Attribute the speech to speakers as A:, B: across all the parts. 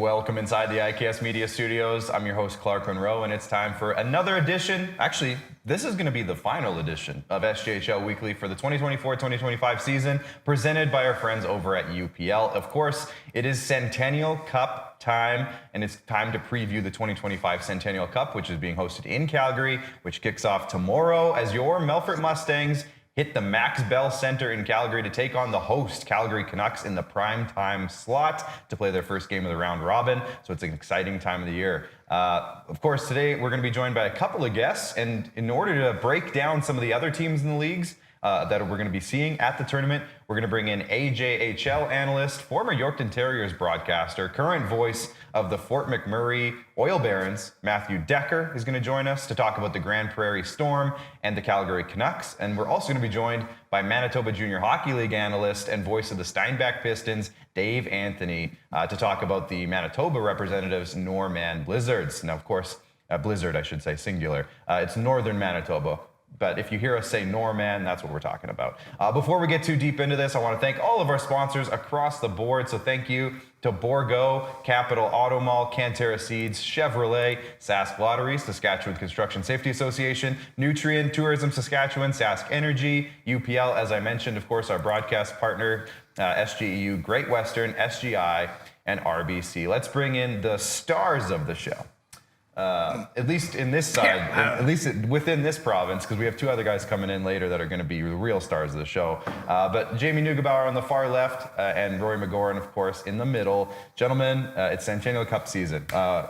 A: Welcome inside the IKS Media Studios. I'm your host, Clark Munroe, and it's time for another edition. Actually, this is going to be the final edition of SJHL Weekly for the 2024-2025 season, presented by our friends over at UPL. Of course, it is Centennial Cup time, and it's time to preview the 2025 Centennial Cup, which is being hosted in Calgary, which kicks off tomorrow as your Melfort Mustangs hit the Max Bell Center in Calgary to take on the host Calgary Canucks in the prime time slot to play their first game of the round robin. So it's an exciting time of the year. Of course, today we're going to be joined by a couple of guests, and in order to break down some of the other teams in the leagues that we're going to be seeing at the tournament, we're going to bring in AJHL Analyst, former Yorkton Terriers broadcaster, current voice of the Fort McMurray Oil Barons, Matthew Dekker, is going to join us to talk about the Grand Prairie Storm and the Calgary Canucks. And we're also going to be joined by Manitoba Junior Hockey League analyst and voice of the Steinbach Pistons, Dave Anthony, to talk about the Manitoba representatives, Norman Blizzards. Now, of course, Blizzard, I should say, singular. It's Northern Manitoba. But if you hear us say Norman, that's what we're talking about. Before we get too deep into this, I want to thank all of our sponsors across the board. So thank you to Borgo, Capital Auto Mall, Canterra Seeds, Chevrolet, Sask Lottery, Saskatchewan Construction Safety Association, Nutrien, Tourism Saskatchewan, Sask Energy, UPL, as I mentioned, of course, our broadcast partner, SGEU, Great Western, SGI, and RBC. Let's bring in the stars of the show. At least in this side, at least within this province, because we have two other guys coming in later that are going to be the real stars of the show. But Jamie Neugebauer on the far left and Rory McGouran, of course, in the middle. Gentlemen, it's Centennial Cup season.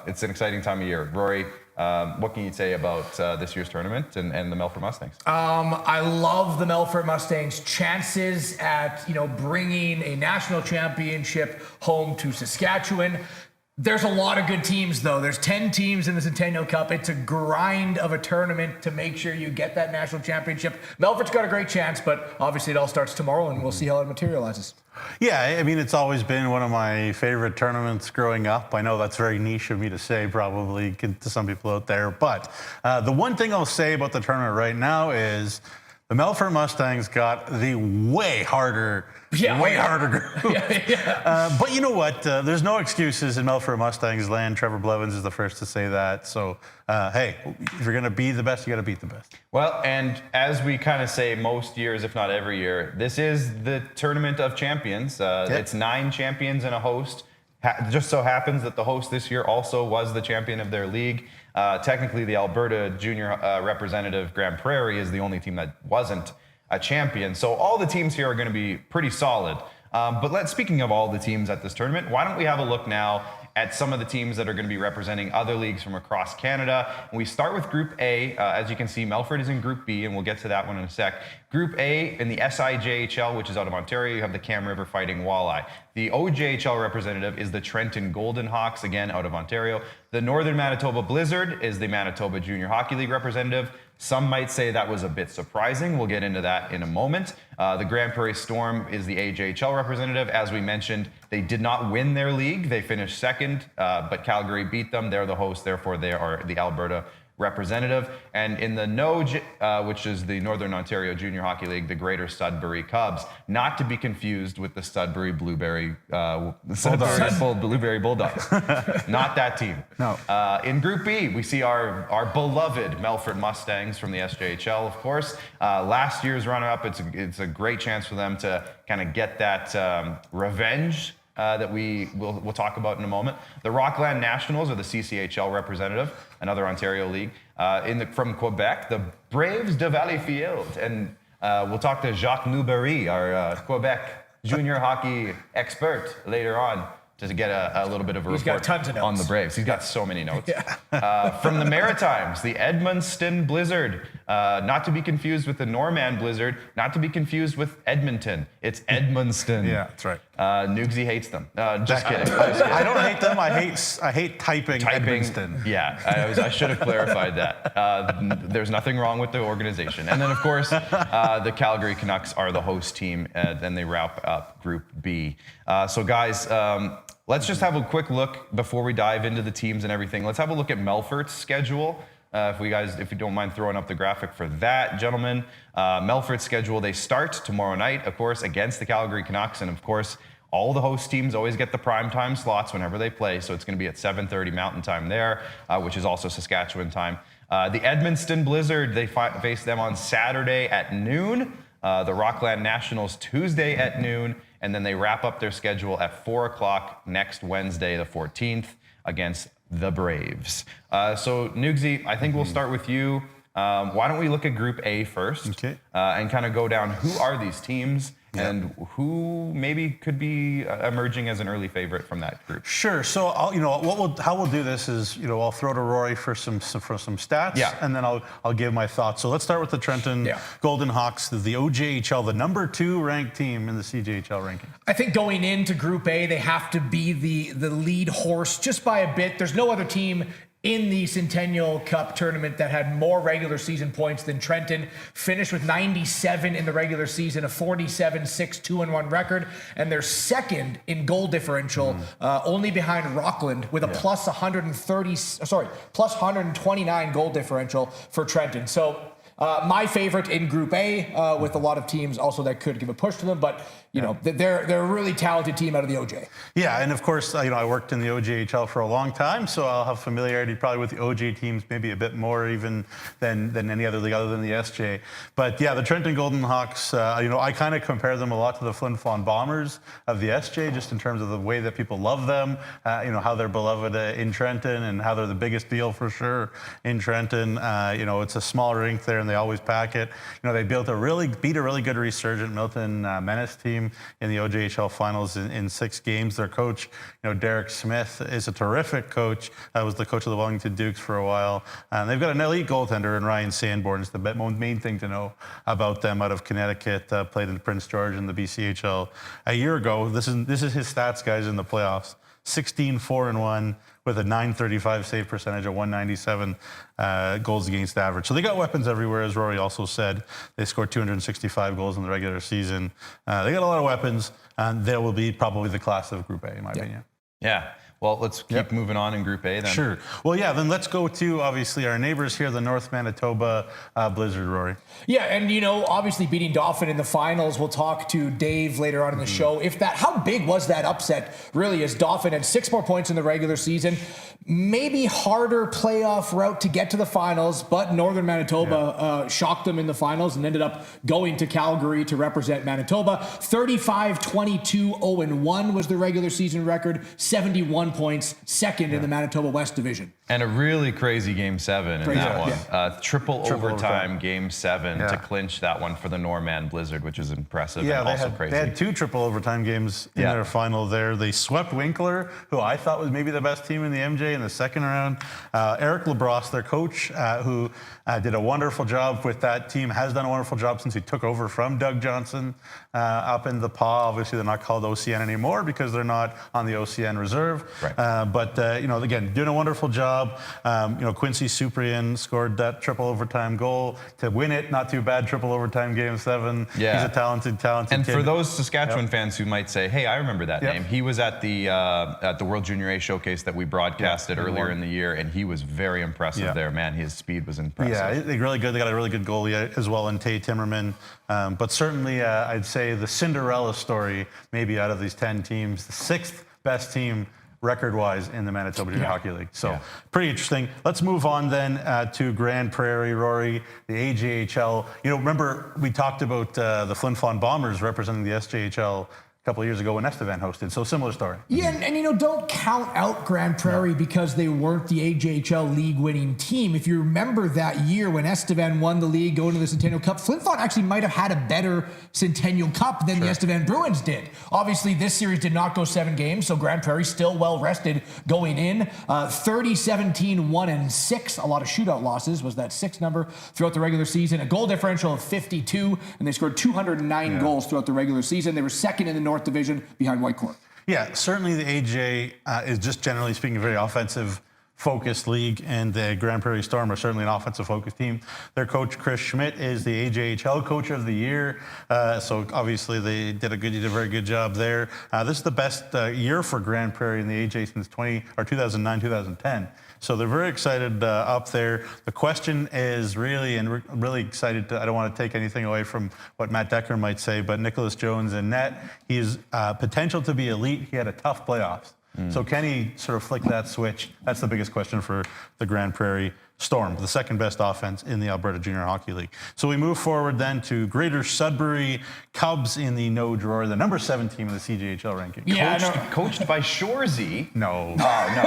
A: It's an exciting time of year. Rory, what can you say about this year's tournament and the Melfort Mustangs?
B: I love the Melfort Mustangs' chances at bringing a national championship home to Saskatchewan. There's a lot of good teams, though. There's 10 teams in the Centennial Cup. It's a grind of a tournament to make sure you get that national championship. Melfort's got a great chance, but obviously it all starts tomorrow, and we'll see how it materializes.
C: Yeah, I mean, it's always been one of my favorite tournaments growing up. I know that's very niche of me to say, probably to some people out there. But the one thing I'll say about the tournament right now is the Melfort Mustangs got the way harder group. But you know what? There's no excuses in Melfort Mustangs land. Trevor Blevins is the first to say that. So, hey, if you're going to be the best, you got to beat the best.
A: Well, and as we kind of say most years, if not every year, this is the Tournament of Champions. It's 9 champions and a host. Just so happens that the host this year also was the champion of their league. Technically, the Alberta Junior Representative Grand Prairie is the only team that wasn't a champion. So all the teams here are going to be pretty solid. But speaking of all the teams at this tournament, why don't we have a look now at some of the teams that are going to be representing other leagues from across Canada. And we start with Group A. As you can see, Melfort is in Group B, and we'll get to that one in a sec. Group A in the SIJHL, which is out of Ontario, you have the Cam River Fighting Walleye. The OJHL representative is the Trenton Golden Hawks, again out of Ontario. The Northern Manitoba Blizzard is the Manitoba Junior Hockey League representative. Some might say that was a bit surprising. We'll get into that in a moment. The Grand Prairie Storm is the AJHL representative. As we mentioned, they did not win their league. They finished second, but Calgary beat them. They're the host, therefore they are the Alberta representative. And in the NOJ, which is the Northern Ontario Junior Hockey League, the Greater Sudbury Cubs, not to be confused with the Sudbury Blueberry Bulldogs. Not that team.
C: No.
A: In Group B, we see our beloved Melfort Mustangs from the SJHL, of course. Last year's runner-up, it's a great chance for them to kind of get that revenge that we'll talk about in a moment. The Rockland Nationals are the CCHL representative, another Ontario league. From Quebec, the Braves de Valleyfield. And we'll talk to Jacques Newberry, our Quebec junior hockey expert, later on to get a little bit of a report on the Braves. He's got so many notes. From the Maritimes, the Edmundston Blizzard, not to be confused with the Norman Blizzard, not to be confused with Edmonton. It's Edmundston.
C: Yeah, that's right.
A: Nugsy hates them. Just kidding.
C: I don't hate them. I hate typing Edmundston.
A: Yeah, I should have clarified that. There's nothing wrong with the organization. And then, of course, the Calgary Canucks are the host team. Then they wrap up Group B. So, guys, let's just have a quick look before we dive into the teams and everything. Let's have a look at Melfort's schedule. If you don't mind throwing up the graphic for that, gentlemen. Melfort's schedule, they start tomorrow night, of course, against the Calgary Canucks. And, of course, All the host teams always get the primetime slots whenever they play, so it's going to be at 7:30 Mountain Time there, which is also Saskatchewan time. The Edmundston Blizzard, they face them on Saturday at noon. The Rockland Nationals Tuesday at noon, and then they wrap up their schedule at 4 o'clock next Wednesday, the 14th, against the Braves. So, Nugsy, I think we'll start with you. Why don't we look at Group A first, and kind of go down who are these teams and who maybe could be emerging as an early favorite from that group.
C: Sure. So how we'll do this is I'll throw to Rory for some stats, and then I'll give my thoughts. So let's start with the Trenton Golden Hawks, the OJHL, the number 2 ranked team in the CJHL ranking.
B: I think going into Group A, they have to be the lead horse just by a bit. There's no other team in the Centennial Cup tournament that had more regular season points than Trenton. Finished with 97 in the regular season, a 47-6-2-1 record, and they're second in goal differential, only behind Rockland with a plus 129 goal differential for Trenton. So my favorite in Group A, with a lot of teams also that could give a push to them, but they're a really talented team out of the OJ.
C: Yeah, and of course, I worked in the OJHL for a long time, so I'll have familiarity probably with the OJ teams, maybe a bit more even than any other league other than the SJ. But yeah, the Trenton Golden Hawks, I kind of compare them a lot to the Flin Flon Bombers of the SJ, just in terms of the way that people love them, how they're beloved in Trenton, and how they're the biggest deal for sure in Trenton. It's a small rink there, and they always pack it. They beat a really good resurgent Milton Menace team in the OJHL finals in 6 games. Their coach, Derek Smith, is a terrific coach. Was the coach of the Wellington Dukes for a while. And they've got an elite goaltender in Ryan Sanborn. It's the main thing to know about them out of Connecticut. Played in Prince George in the BCHL a year ago. This is his stats, guys, in the playoffs. 16-4-1 with a .935 save percentage, a .197 goals against average. So they got weapons everywhere, as Rory also said. They scored 265 goals in the regular season. They got a lot of weapons, and they will be probably the class of Group A, in my opinion.
A: Yeah. Well, let's keep moving on in Group A then.
C: Sure. Well, yeah, then let's go to, obviously, our neighbors here, the North Manitoba Blizzard, Rory.
B: Yeah, and, obviously beating Dauphin in the finals. We'll talk to Dave later on in the show. How big was that upset, really, as Dauphin had 6 more points in the regular season? Maybe harder playoff route to get to the finals, but Northern Manitoba shocked them in the finals and ended up going to Calgary to represent Manitoba. 35-22-0-1 was the regular season record, 71 points, second in the Manitoba West Division.
A: And a really crazy Game 7 in that one.
B: Yeah.
A: Triple overtime Game 7 to clinch that one for the Norman Blizzard, which is impressive and also crazy.
C: They had 2 triple overtime games in their final there. They swept Winkler, who I thought was maybe the best team in the MJ in the second round. Eric Labrosse, their coach, who did a wonderful job with that team, has done a wonderful job since he took over from Doug Johnson up in the PAW. Obviously, they're not called OCN anymore because they're not on the OCN reserve.
A: Right.
C: But again, doing a wonderful job. Quincy Suprian scored that triple overtime goal to win it. Not too bad, triple overtime Game 7.
A: Yeah.
C: He's a talented
A: And
C: kid.
A: for those Saskatchewan fans who might say, hey, I remember that name. He was at the World Junior A showcase that we broadcasted earlier in the year, and he was very impressive there, man. His speed was impressive.
C: Yeah, they're really good. They got a really good goalie as well in Tay Timmerman. But certainly, I'd say the Cinderella story, maybe out of these 10 teams, the 6th best team record-wise in the Manitoba Junior Hockey League. So pretty interesting. Let's move on then to Grand Prairie, Rory, the AJHL. Remember we talked about the Flin Flon Bombers representing the SJHL a couple of years ago when Estevan hosted. So similar story.
B: Yeah, and don't count out Grand Prairie because they weren't the AJHL league winning team. If you remember that year when Estevan won the league going to the Centennial Cup, Flin Flon actually might have had a better Centennial Cup than the Estevan Bruins did. Obviously, this series did not go 7 games, so Grand Prairie still well rested going in. 30-17-1-6. A lot of shootout losses was that 6 number throughout the regular season. A goal differential of 52, and they scored 209 goals throughout the regular season. They were second in the North Division behind Whitecourt.
C: Yeah, certainly the AJ is just generally speaking a very offensive focused league, and the Grand Prairie Storm are certainly an offensive focused team. Their coach, Chris Schmidt, is the AJHL Coach of the Year. So obviously they did a very good job there. This is the best year for Grand Prairie in the AJ since 2009, 2010. So they're very excited up there. The question is really, and we're really excited I don't want to take anything away from what Matt Dekker might say, but Nicholas Jones in net, he's potential to be elite. He had a tough playoffs. So can he sort of flick that switch? That's the biggest question for the Grand Prairie Storm, the second best offense in the Alberta Junior Hockey League. So we move forward then to Greater Sudbury Cubs in the no drawer, the number 7 team in the CJHL ranking.
A: Yeah, coached by Shorzy.
C: No.
A: Oh, no.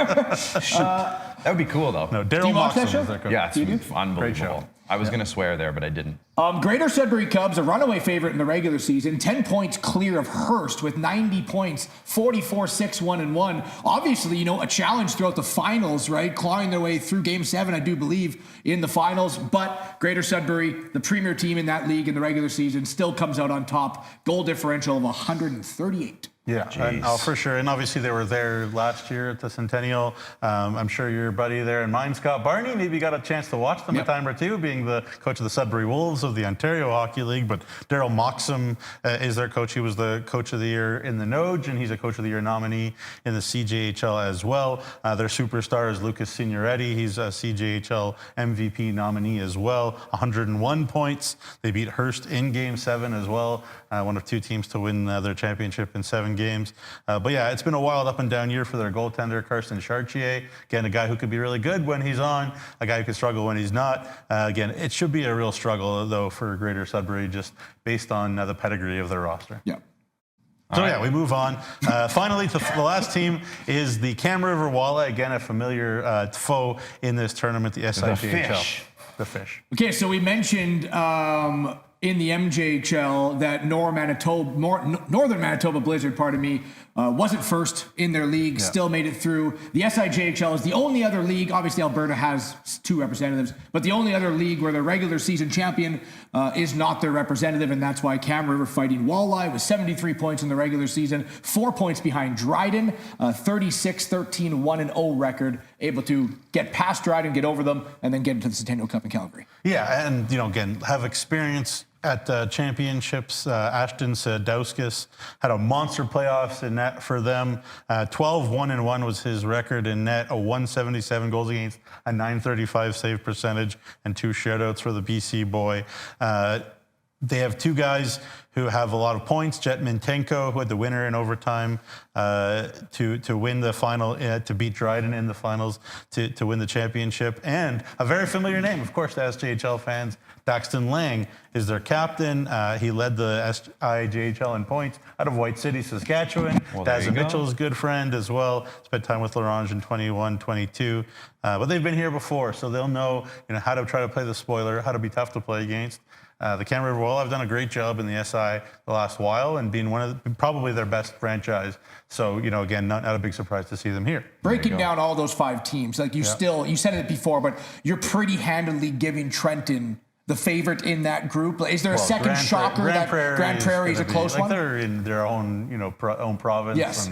A: That would be cool, though.
C: No,
B: Do you
C: Daryl
B: watch that
C: Moxon
B: show?
C: is their coach.
A: Yeah, it's unbelievable.
C: Great show.
A: I was going to swear there, but I didn't.
B: Greater Sudbury Cubs, a runaway favorite in the regular season, 10 points clear of Hearst with 90 points, 44-6-1-1. Obviously, a challenge throughout the finals, right? Clawing their way through Game 7, I do believe, in the finals. But Greater Sudbury, the premier team in that league in the regular season, still comes out on top. Goal differential of 138.
C: Yeah, and, for sure. And obviously they were there last year at the Centennial. I'm sure your buddy there and mine, Scott Barney, maybe got a chance to watch them a time or two, being the coach of the Sudbury Wolves of the Ontario Hockey League. But Daryl Moxon is their coach. He was the coach of the year in the Noge, and he's a coach of the year nominee in the CJHL as well. Their superstar is Lucas Signoretti. He's a CJHL MVP nominee as well. 101 points. They beat Hearst in Game 7 as well. One of 2 teams to win their championship in 7 games. But yeah, it's been a wild up and down year for their goaltender, Carson Chartier. Again, a guy who could be really good when he's on, a guy who could struggle when he's not. Again, it should be a real struggle, though, for Greater Sudbury, just based on the pedigree of their roster.
B: Yeah.
C: So yeah, we move on. Finally, to the last team is the Cam River Walleye, again, a familiar foe in this tournament, the SJHL. The Fish.
B: Okay, so we mentioned in the MJHL that Northern Manitoba Blizzard, wasn't first in their league, still made it through. The SIJHL is the only other league, obviously Alberta has 2 representatives, but the only other league where the regular season champion is not their representative, and that's why Cam River Fighting Walleye with 73 points in the regular season, 4 points behind Dryden, 36-13, 1-0 record, able to get past Dryden, get over them, and then get into the Centennial Cup in Calgary.
C: Yeah, and again, have experience at championships. Ashton Sadowskis had a monster playoffs in net for them. 12-1-1 was his record in net, a 177 goals against, a 935 save percentage, and 2 shutouts for the BC boy. They have 2 guys who have a lot of points. Jet Mintenko, who had the winner in overtime to win the final, to beat Dryden in the finals to win the championship. And a very familiar name, of course, to SJHL fans, Daxton Lang is their captain. He led the AJHL in points out of White City, Saskatchewan. Dazza Mitchell's good friend as well. Spent time with Larange in 21-22. But they've been here before, so they'll know how to try to play the spoiler, how to be tough to play against. The Cam River Walleye have done a great job in the SI the last while and being probably their best franchise. So, again, not a big surprise to see them here.
B: Breaking down all those 5 teams, like you said it before, but you're pretty handily giving Trenton the favorite in that group. Is there a second shocker that Grand Prairie is a close one?
C: They're in their own, own province.
B: Yes.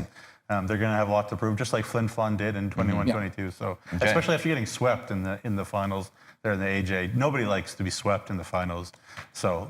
C: And they're going to have a lot to prove, just like Flin Flon did in 21-22. So, especially after getting swept in the finals, they're in the AJ. Nobody likes to be swept in the finals. So,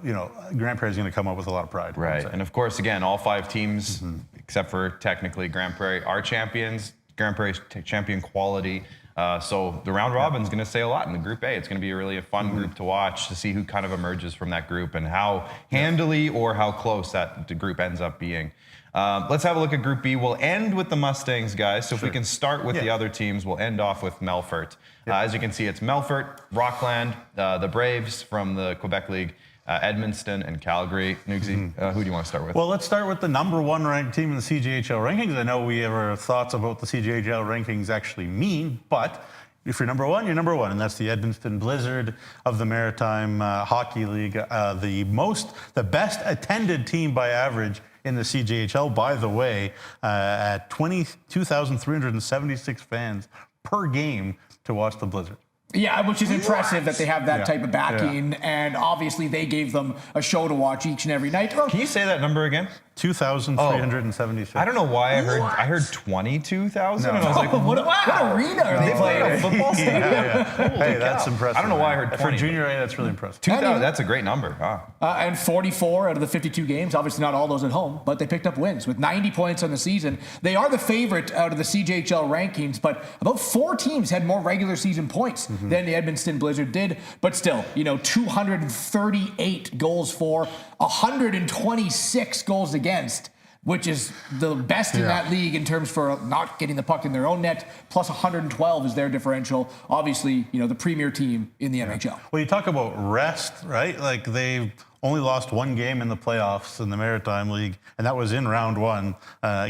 C: Grand Prairie is going to come up with a lot of pride.
A: Right. And of course, again, all 5 teams, except for technically Grand Prairie, are champions. Grand Prairie's champion quality. So the round robin is going to say a lot in the Group A. It's going to be really a fun group to watch to see who kind of emerges from that group and how handily or how close that group ends up being. Let's have a look at Group B. We'll end with the Mustangs, guys. So if we can start with the other teams, we'll end off with Melfort. As you can see, it's Melfort, Rockland, the Braves from the Quebec League, Edmundston, and Calgary. Nugsy, who do you want to start with?
C: Well, let's start with the number 1 ranked team in the CJHL rankings. I know we have our thoughts about the CJHL rankings actually mean, but if you're number 1, you're number 1, and that's the Edmundston Blizzard of the Maritime Hockey League, the best attended team by average in the CJHL, by the way, at 22,376 fans per game to watch the Blizzard.
B: Yeah, which is impressive that they have that type of backing, and obviously they gave them a show to watch each and every night.
A: Can you say that number again?
C: 2,376.
A: I don't know why I heard 22,000, and I was like,
B: what arena are they playing
A: playing a
B: in?
A: football stadium?
C: Hey, that's impressive.
A: I don't know why I heard 20.
C: For junior A, that's really impressive.
A: 2,000, that's a great number.
B: And 44 out of the 52 games, obviously not all those at home, but they picked up wins with 90 points on the season. They are the favorite out of the CJHL rankings, but about 4 teams had more regular season points than the Edmonton Blizzard did. But still, 238 goals for, 126 goals against, which is the best in that league in terms for not getting the puck in their own net, plus 112 is their differential. Obviously, the premier team in the NHL.
C: Well, you talk about rest, right? Like they've only lost 1 game in the playoffs in the Maritime League, and that was in round 1,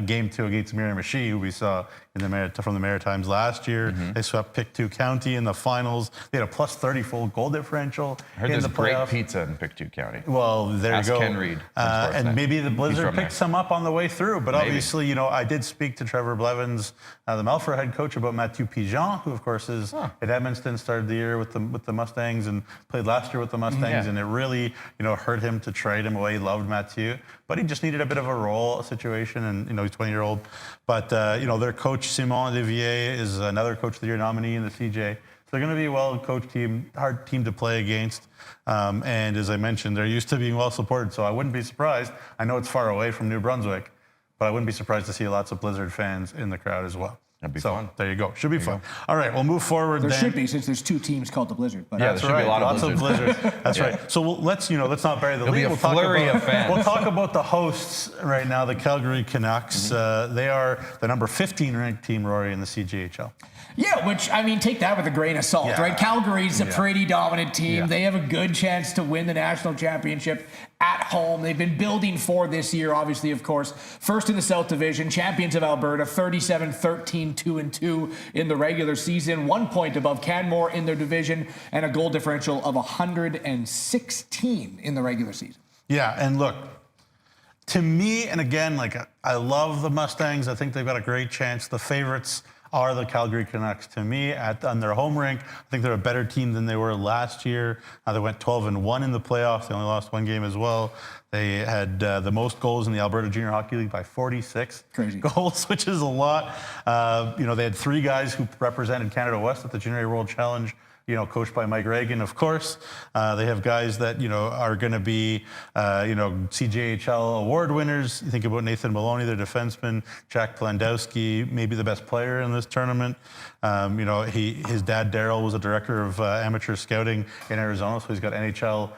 C: game 2 against Miramichi, who we saw from the Maritimes last year. They swept Pictou County in the finals. They had a plus 30 full goal differential.
A: I heard
C: in
A: there's
C: the
A: great
C: playoffs.
A: pizza in Pictou County.
C: Well, there
A: Ask
C: you go.
A: Ken Reed from
C: And
A: Sportsnet.
C: maybe the
A: He's
C: Blizzard
A: from
C: picked some up on the way through. But
A: Maybe.
C: obviously, I did speak to Trevor Blevins, the Melfort head coach, about Mathieu Pigeon, who of course is at Edmonton, started the year with the Mustangs and played last year with the Mustangs, and it really hurt him to trade him away. He loved Mathieu, but he just needed a bit of a situation, and he's 20-year-old. But their coach Simon Devier is another Coach of the Year nominee in the CJ. So they're going to be a well-coached team, hard team to play against. And as I mentioned, they're used to being well-supported, so I wouldn't be surprised. I know it's far away from New Brunswick, but I wouldn't be surprised to see lots of Blizzard fans in the crowd as well.
A: That'd be fun.
C: There you go. Should be fun. All right, we'll move forward
B: There
C: then.
B: should be, since there's 2 teams called the Blizzard. But
A: Yeah,
C: That's
A: there should be a lot
C: lots
A: of
C: Blizzards. That's right. So let's not bury the lead.
A: be a flurry of fans.
C: We'll talk about the hosts right now, the Calgary Canucks. They are the number 15 ranked team, Rory, in the CJHL.
B: Yeah, which, take that with a grain of salt,
C: Yeah.
B: right? Calgary's a pretty dominant team.
C: Yeah.
B: They have a good chance to win the national championship at home. They've been building for this year, obviously, of course. First in the South Division, champions of Alberta, 37-13-2-2 in the regular season, 1 point above Canmore in their division, and a goal differential of 116 in the regular season.
C: Yeah, and look, to me, and again, I love the Mustangs. I think they've got a great chance. The favorites are the Calgary Canucks. To me, on their home rink, I think they're a better team than they were last year. They went 12-1 in the playoffs. They only lost 1 game as well. They had the most goals in the Alberta Junior Hockey League by 46 goals, which is a lot. They had 3 guys who represented Canada West at the Junior A World Challenge, coached by Mike Reagan, of course. They have guys that, are going to be, CJHL award winners. You think about Nathan Maloney, their defenseman, Jack Plandowski, maybe the best player in this tournament. His dad, Daryl, was a director of amateur scouting in Arizona, so he's got NHL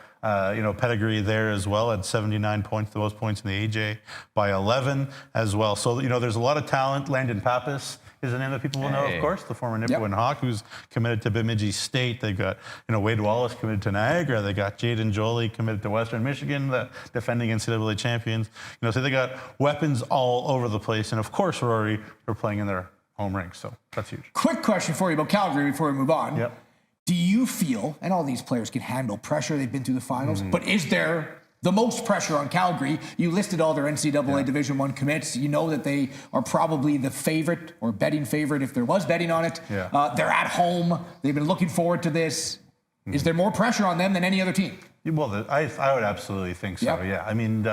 C: pedigree there as well, at 79 points, the most points in the AJ by 11 as well. So, there's a lot of talent. Landon Pappas is a name that people will know, of course, the former Nipawin Hawk, who's committed to Bemidji State. They've got, Wade Wallace committed to Niagara. They got Jaden Jolie committed to Western Michigan, the defending NCAA champions. So they got weapons all over the place. And of course, Rory, they're playing in their home rink, so that's huge.
B: Quick question for you about Calgary before we move on.
C: Yep.
B: Do you feel, and all these players can handle pressure, they've been through the finals, but is there the most pressure on Calgary? You listed all their NCAA Division I commits. You know that they are probably the favorite or betting favorite if there was betting on it.
C: Yeah.
B: They're at home. They've been looking forward to this. Is there more pressure on them than any other team?
C: Well, I would absolutely think so, yeah. I mean,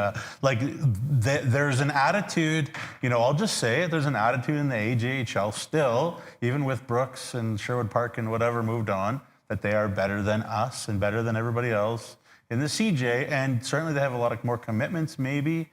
C: there's an attitude, I'll just say it, there's an attitude in the AJHL still, even with Brooks and Sherwood Park and whatever moved on, that they are better than us and better than everybody else in the CJ, and certainly they have a lot more commitments, maybe.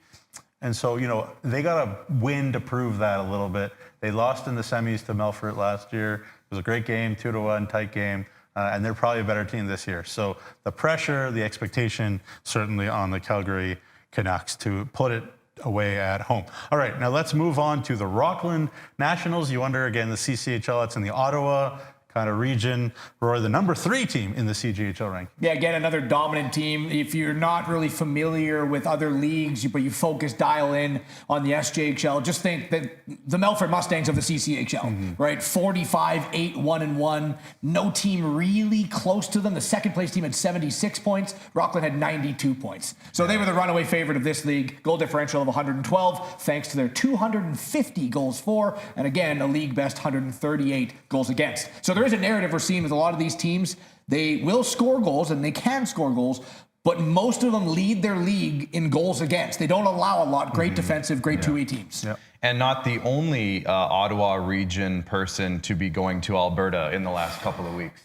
C: And so, they got to win to prove that a little bit. They lost in the semis to Melfort last year. It was a great game, 2-1, tight game. And they're probably a better team this year. So the pressure, the expectation, certainly on the Calgary Canucks to put it away at home. All right, now let's move on to the Rockland Nationals. You wonder, again, the CCHL, that's in the Ottawa kind of region. Rory, the number 3 team in the CJHL ranking.
B: Yeah, again, another dominant team. If you're not really familiar with other leagues, but you dial in on the SJHL, just think that the Melfort Mustangs of the CCHL, right? 45-8-1-1. No team really close to them. The second place team had 76 points. Rockland had 92 points. So they were the runaway favorite of this league. Goal differential of 112, thanks to their 250 goals for, and again, a league best 138 goals against. So there is a narrative we're seeing with a lot of these teams. They will score goals and they can score goals, but most of them lead their league in goals against. They don't allow a lot. Great defensive, great 2A teams.
C: Yep.
A: And not the only Ottawa region person to be going to Alberta in the last couple of weeks.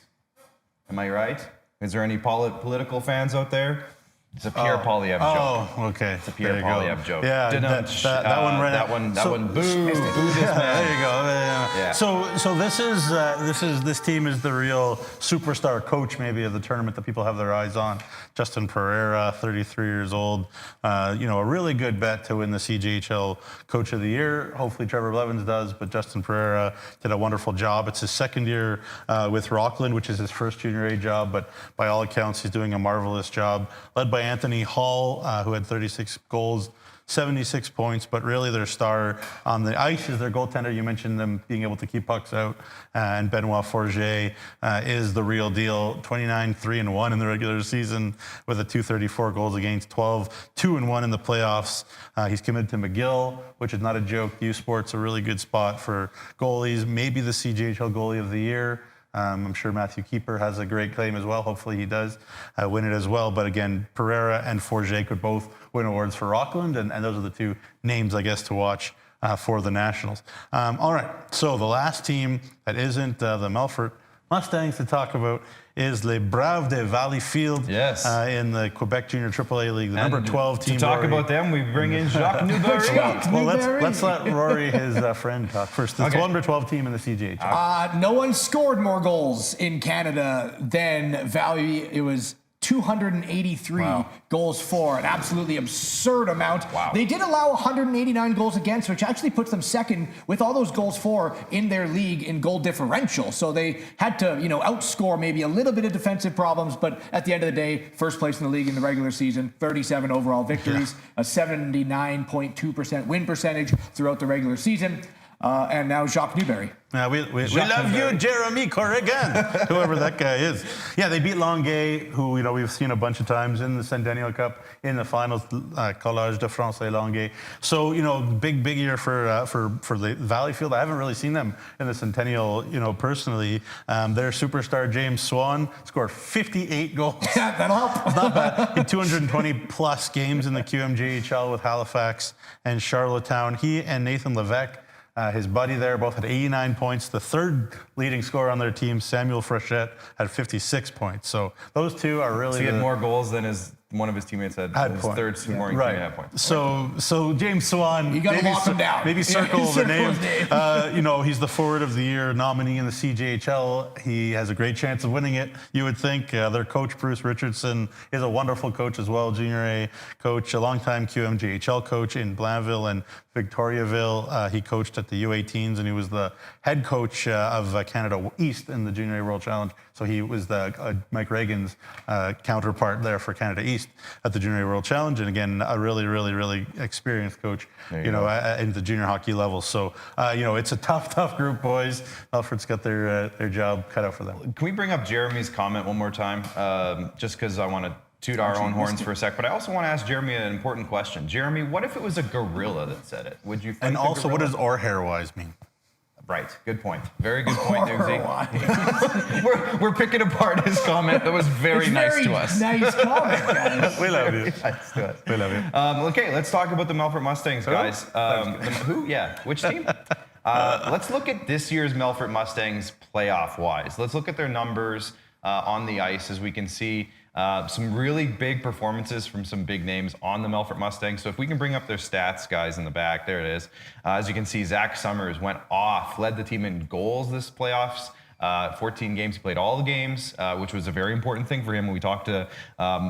A: Am I right? Is there any political fans out there? It's a Pierre Poilievre joke.
C: Oh, okay.
A: It's a Pierre Poilievre joke.
C: Yeah, that one right
A: That one. Boo this man.
C: There you go.
A: Yeah.
C: So this team is the real superstar coach maybe of the tournament that people have their eyes on. Justin Pereira, 33 years old. A really good bet to win the CJHL Coach of the Year. Hopefully Trevor Blevins does, but Justin Pereira did a wonderful job. It's his second year with Rockland, which is his first junior A job, but by all accounts, he's doing a marvelous job. Led by Anthony Hall, who had 36 goals, 76 points, but really their star on the ice is their goaltender. You mentioned them being able to keep pucks out, and Benoit Forget is the real deal. 29-3-1 in the regular season with a 234 goals against, 12-2-1 in the playoffs. He's committed to McGill, which is not a joke. U Sport's a really good spot for goalies. Maybe the CJHL Goalie of the Year. I'm sure Matthew Keeper has a great claim as well. Hopefully he does win it as well. But again, Pereira and Forget could both win awards for Rockland, and those are the two names, I guess, to watch for the Nationals. All right, so the last team that isn't the Melfort Mustangs to talk about is Les Braves de Valleyfield in the Quebec Junior AAA League, the number 12 team.
A: To talk
C: Rory.
A: about them, we bring in Jacques Neugebauer.
C: Well, let's let Rory, his friend, talk first. It's the number 12 team in the CJHL.
B: No one scored more goals in Canada than Valley. It was 283 goals for, an absolutely absurd amount.
A: Wow.
B: They did allow 189 goals against, which actually puts them second with all those goals for in their league in goal differential. So they had to, outscore maybe a little bit of defensive problems, but at the end of the day, first place in the league in the regular season, 37 overall victories, a 79.2% win percentage throughout the regular season. And now Jacques Neugebauer.
C: We love you, Jeremy Corrigan, whoever that guy is. Yeah, they beat Longueuil, who we've seen a bunch of times in the Centennial Cup in the finals, Collège de Francais Longueuil. So big year for the Valleyfield. I haven't really seen them in the Centennial, personally. Their superstar James Swan scored 58 goals.
B: Yeah, that'll help.
C: It's not bad. In 220 plus games in the QMJHL with Halifax and Charlottetown. He and Nathan Levesque, his buddy there, both had 89 points. The third leading scorer on their team, Samuel Frechette, had 56 points. So those two are really.
A: So he had more goals than one of his teammates had his third scoring team had points.
C: So James Swan,
B: you got to lock him down.
C: Maybe circle the name. He's the Forward of the Year nominee in the CJHL. He has a great chance of winning it, you would think. Their coach, Bruce Richardson, is a wonderful coach as well, Junior A coach, a longtime QMJHL coach in Blainville and Victoriaville. He coached at the U18s, and he was the head coach of Canada East in the Junior A World Challenge. So he was the Mike Reagan's counterpart there for Canada East at the Junior A World Challenge, and again, a really experienced coach, in the junior hockey level. So, it's a tough group, boys. Melfort's got their job cut out for them.
A: Can we bring up Jeremy's comment one more time? Just because I want to toot our own horns for a sec, but I also want to ask Jeremy an important question. Jeremy, what if it was a gorilla that said it? Would you?
C: And also, what does "or hair-wise" mean?
A: Right. Good point. Very good point, Newsy. We're picking apart his comment. That was very nice to us.
B: Nice comment, guys.
C: We love you.
A: Nice to us.
C: We love you.
A: Okay, let's talk about the Melfort Mustangs, guys. Who? Yeah. Which team? Let's look at this year's Melfort Mustangs playoff-wise. Let's look at their numbers on the ice. As we can see, some really big performances from some big names on the Melfort Mustangs. So if we can bring up their stats, guys, in the back, there it is. As you can see, Zach Summers went off, led the team in goals this playoffs. 14 games, he played all the games, which was a very important thing for him. We talked to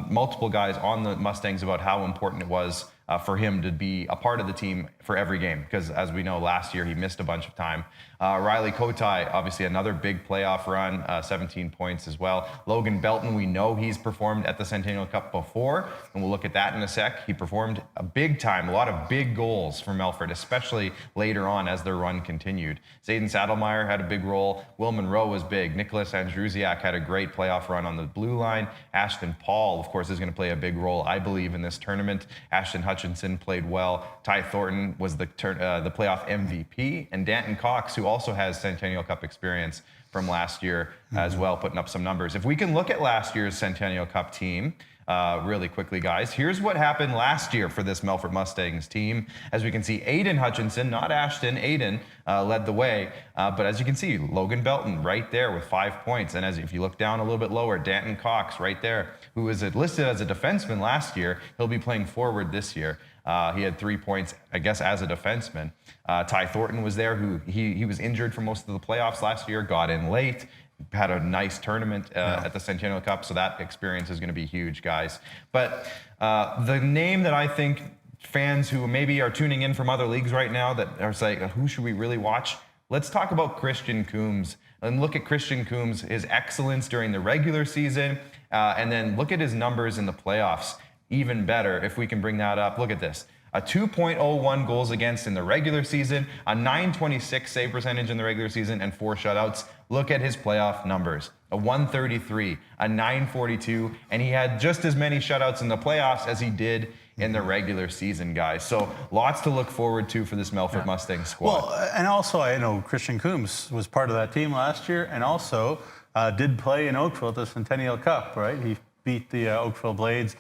A: multiple guys on the Mustangs about how important it was for him to be a part of the team for every game, because as we know, last year he missed a bunch of time. Riley Kotai, obviously another big playoff run, 17 points as well. Logan Belton, we know he's performed at the Centennial Cup before, and we'll look at that in a sec. He performed a big time, a lot of big goals for Melfort, especially later on as their run continued. Zayden Saddlemeyer had a big role. Will Monroe was big. Nicholas Andrusiak had a great playoff run on the blue line. Ashton Paul, of course, is going to play a big role, I believe, in this tournament. Ashton Hutchinson played well. Ty Thornton was the playoff MVP, and Danton Cox, who also has Centennial Cup experience from last year as well, putting up some numbers. If we can look at last year's Centennial Cup team, really quickly, guys. Here's what happened last year for this Melfort Mustangs team. As we can see, Aiden Hutchinson, not Ashton, Aiden led the way. But as you can see, Logan Belton right there with 5 points. And if you look down a little bit lower, Danton Cox right there, who was listed as a defenseman last year. He'll be playing forward this year. He had 3 points, I guess, as a defenseman. Ty Thornton was there, who he was injured for most of the playoffs last year, got in late, had a nice tournament at the Centennial Cup, so that experience is going to be huge, guys. But the name that I think fans who maybe are tuning in from other leagues right now that are saying, who should we really watch? Let's talk about Christian Coombs and look at Christian Coombs, his excellence during the regular season, and then look at his numbers in the playoffs. Even better, if we can bring that up. Look at this. A 2.01 goals against in the regular season, a 926 save percentage in the regular season, and 4 shutouts. Look at his playoff numbers. A 133, a 942, and he had just as many shutouts in the playoffs as he did in the regular season, guys. So lots to look forward to for this Melfort Mustangs squad.
C: Well, and also I know Christian Coombs was part of that team last year, and also did play in Oakville at the Centennial Cup, right? He beat the Oakville Blades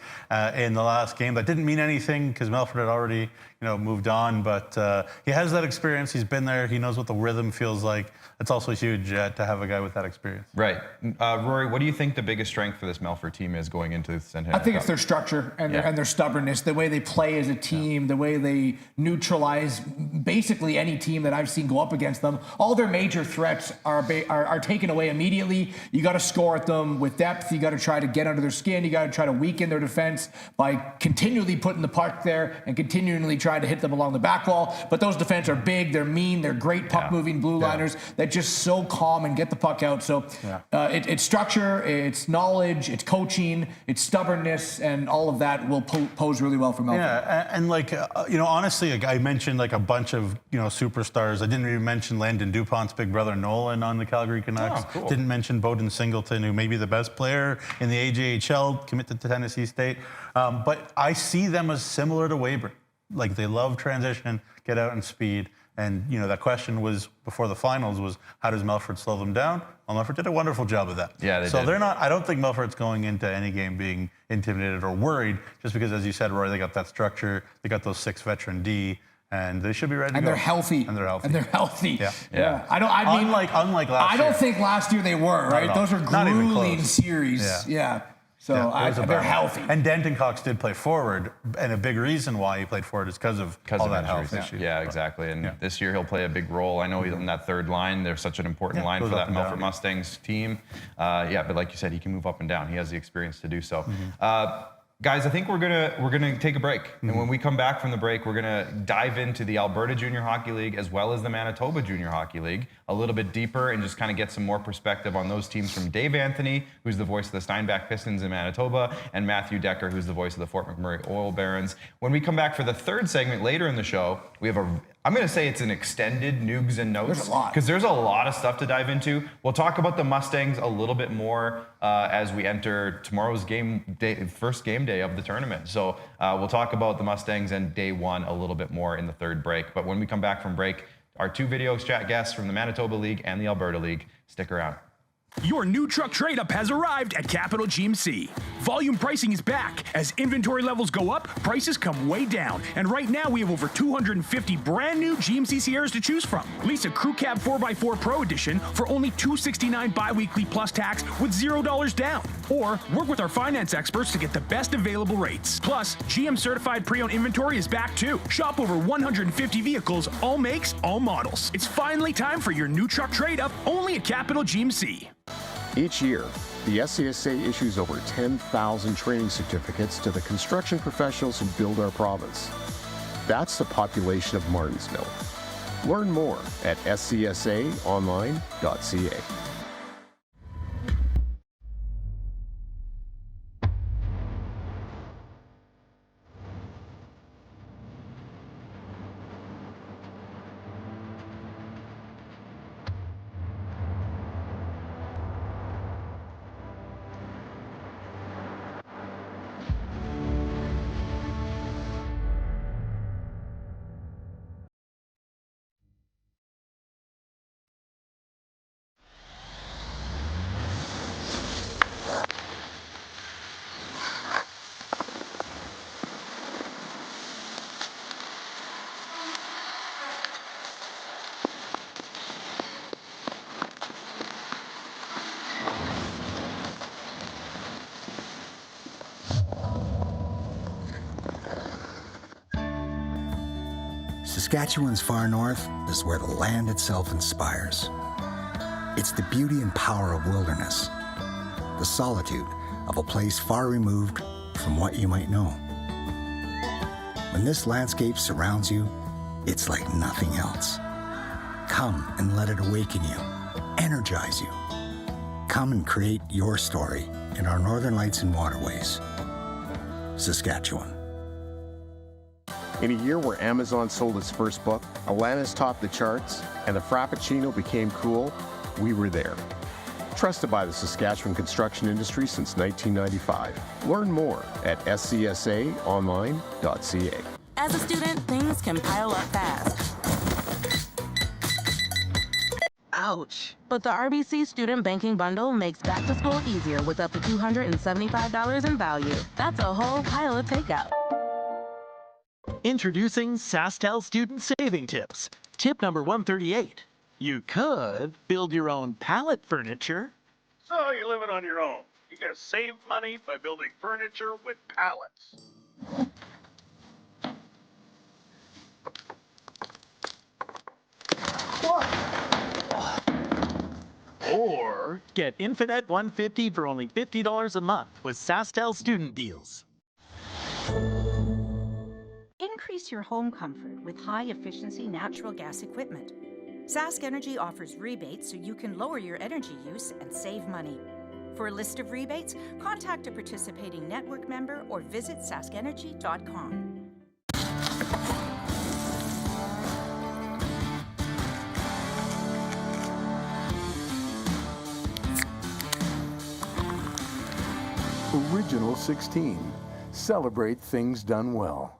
C: in the last game. That didn't mean anything because Melfort had already, moved on. But he has that experience. He's been there. He knows what the rhythm feels like. It's also huge to have a guy with that experience.
A: Right. Rory, what do you think the biggest strength for this Melfort team is going into the Centennial
B: I think
A: Cup?
B: it's their structure and their stubbornness, the way they play as a team, the way they neutralize basically any team that I've seen go up against them. All their major threats are taken away immediately. You got to score at them with depth. You got to try to get under their skin. You got to try to weaken their defense by continually putting the puck there and continually trying to hit them along the back wall. But those defense are big. They're mean. They're great puck-moving blue liners that just so calm and get the puck out. So it's structure, it's knowledge, it's coaching, it's stubbornness, and all of that will pose really well for Melfort.
C: Yeah, and honestly, I mentioned a bunch of superstars. I didn't even mention Landon DuPont's big brother Nolan on the Calgary Canucks.
A: Oh, cool.
C: Didn't mention Bowden Singleton, who may be the best player in the AJHL, committed to Tennessee State. But I see them as similar to Weyburn. They love transition, get out and speed. And, that question was before the finals was, how does Melfort slow them down? Well, Melfort did a wonderful job of that.
A: Yeah, they did.
C: So I don't think Melfort's going into any game being intimidated or worried, just because, as you said, Rory, they got that structure, they got those 6 veteran D, and they should be ready to go.
B: And they're healthy.
C: Yeah. Unlike last year.
B: I don't think last year they were, right? Those are grueling series. Yeah. So they're healthy.
C: And Danton Cox did play forward, and a big reason why he played forward is because of all that health issue.
A: Yeah, exactly. And this year he'll play a big role. I know he's on that third line. They're such an important line for that Melfort Mustangs team. But like you said, he can move up and down. He has the experience to do so. Guys, I think we're gonna take a break, and when we come back from the break, we're gonna dive into the Alberta Junior Hockey League as well as the Manitoba Junior Hockey League a little bit deeper, and just kind of get some more perspective on those teams from Dave Anthony, who's the voice of the Steinbach Pistons in Manitoba, and Matthew Dekker, who's the voice of the Fort McMurray Oil Barons. When we come back for the third segment later in the show, we have I'm going to say it's an extended Nugs and Notes.
B: There's a lot.
A: Because there's a lot of stuff to dive into. We'll talk about the Mustangs a little bit more as we enter tomorrow's first game day of the tournament. So we'll talk about the Mustangs and day one a little bit more in the third break. But when we come back from break, our 2 video chat guests from the Manitoba League and the Alberta League. Stick around.
D: Your new truck trade-up has arrived at Capital GMC. Volume pricing is back. As inventory levels go up, prices come way down. And right now, we have over 250 brand new GMC Sierras to choose from. Lease a Crew Cab 4x4 Pro Edition for only $269 bi-weekly plus tax with $0 down. Or work with our finance experts to get the best available rates. Plus, GM certified pre-owned inventory is back too. Shop over 150 vehicles, all makes, all models. It's finally time for your new truck trade-up, only at Capital GMC.
E: Each year, the SCSA issues over 10,000 training certificates to the construction professionals who build our province. That's the population of Martinsville. Learn more at scsaonline.ca.
F: Saskatchewan's far north is where the land itself inspires. It's the beauty and power of wilderness, the solitude of a place far removed from what you might know. When this landscape surrounds you, it's like nothing else. Come and let it awaken you, energize you. Come and create your story in our Northern Lights and Waterways. Saskatchewan.
E: In a year where Amazon sold its first book, Alanis topped the charts, and the Frappuccino became cool, we were there. Trusted by the Saskatchewan construction industry since 1995. Learn more at scsaonline.ca.
G: As a student, things can pile up fast. Ouch. But the RBC Student Banking Bundle makes back to school easier with up to $275 in value. That's a whole pile of takeout.
H: Introducing SaskTel Student Saving Tips. Tip number 138. You could build your own pallet furniture.
I: So you're living on your own. You gotta save money by building furniture with pallets.
H: Or get Infinite 150 for only $50 a month with SaskTel Student Deals.
J: Increase your home comfort with high-efficiency natural gas equipment. Sask Energy offers rebates so you can lower your energy use and save money. For a list of rebates, contact a participating network member or visit saskenergy.com.
K: Original 16. Celebrate things done well.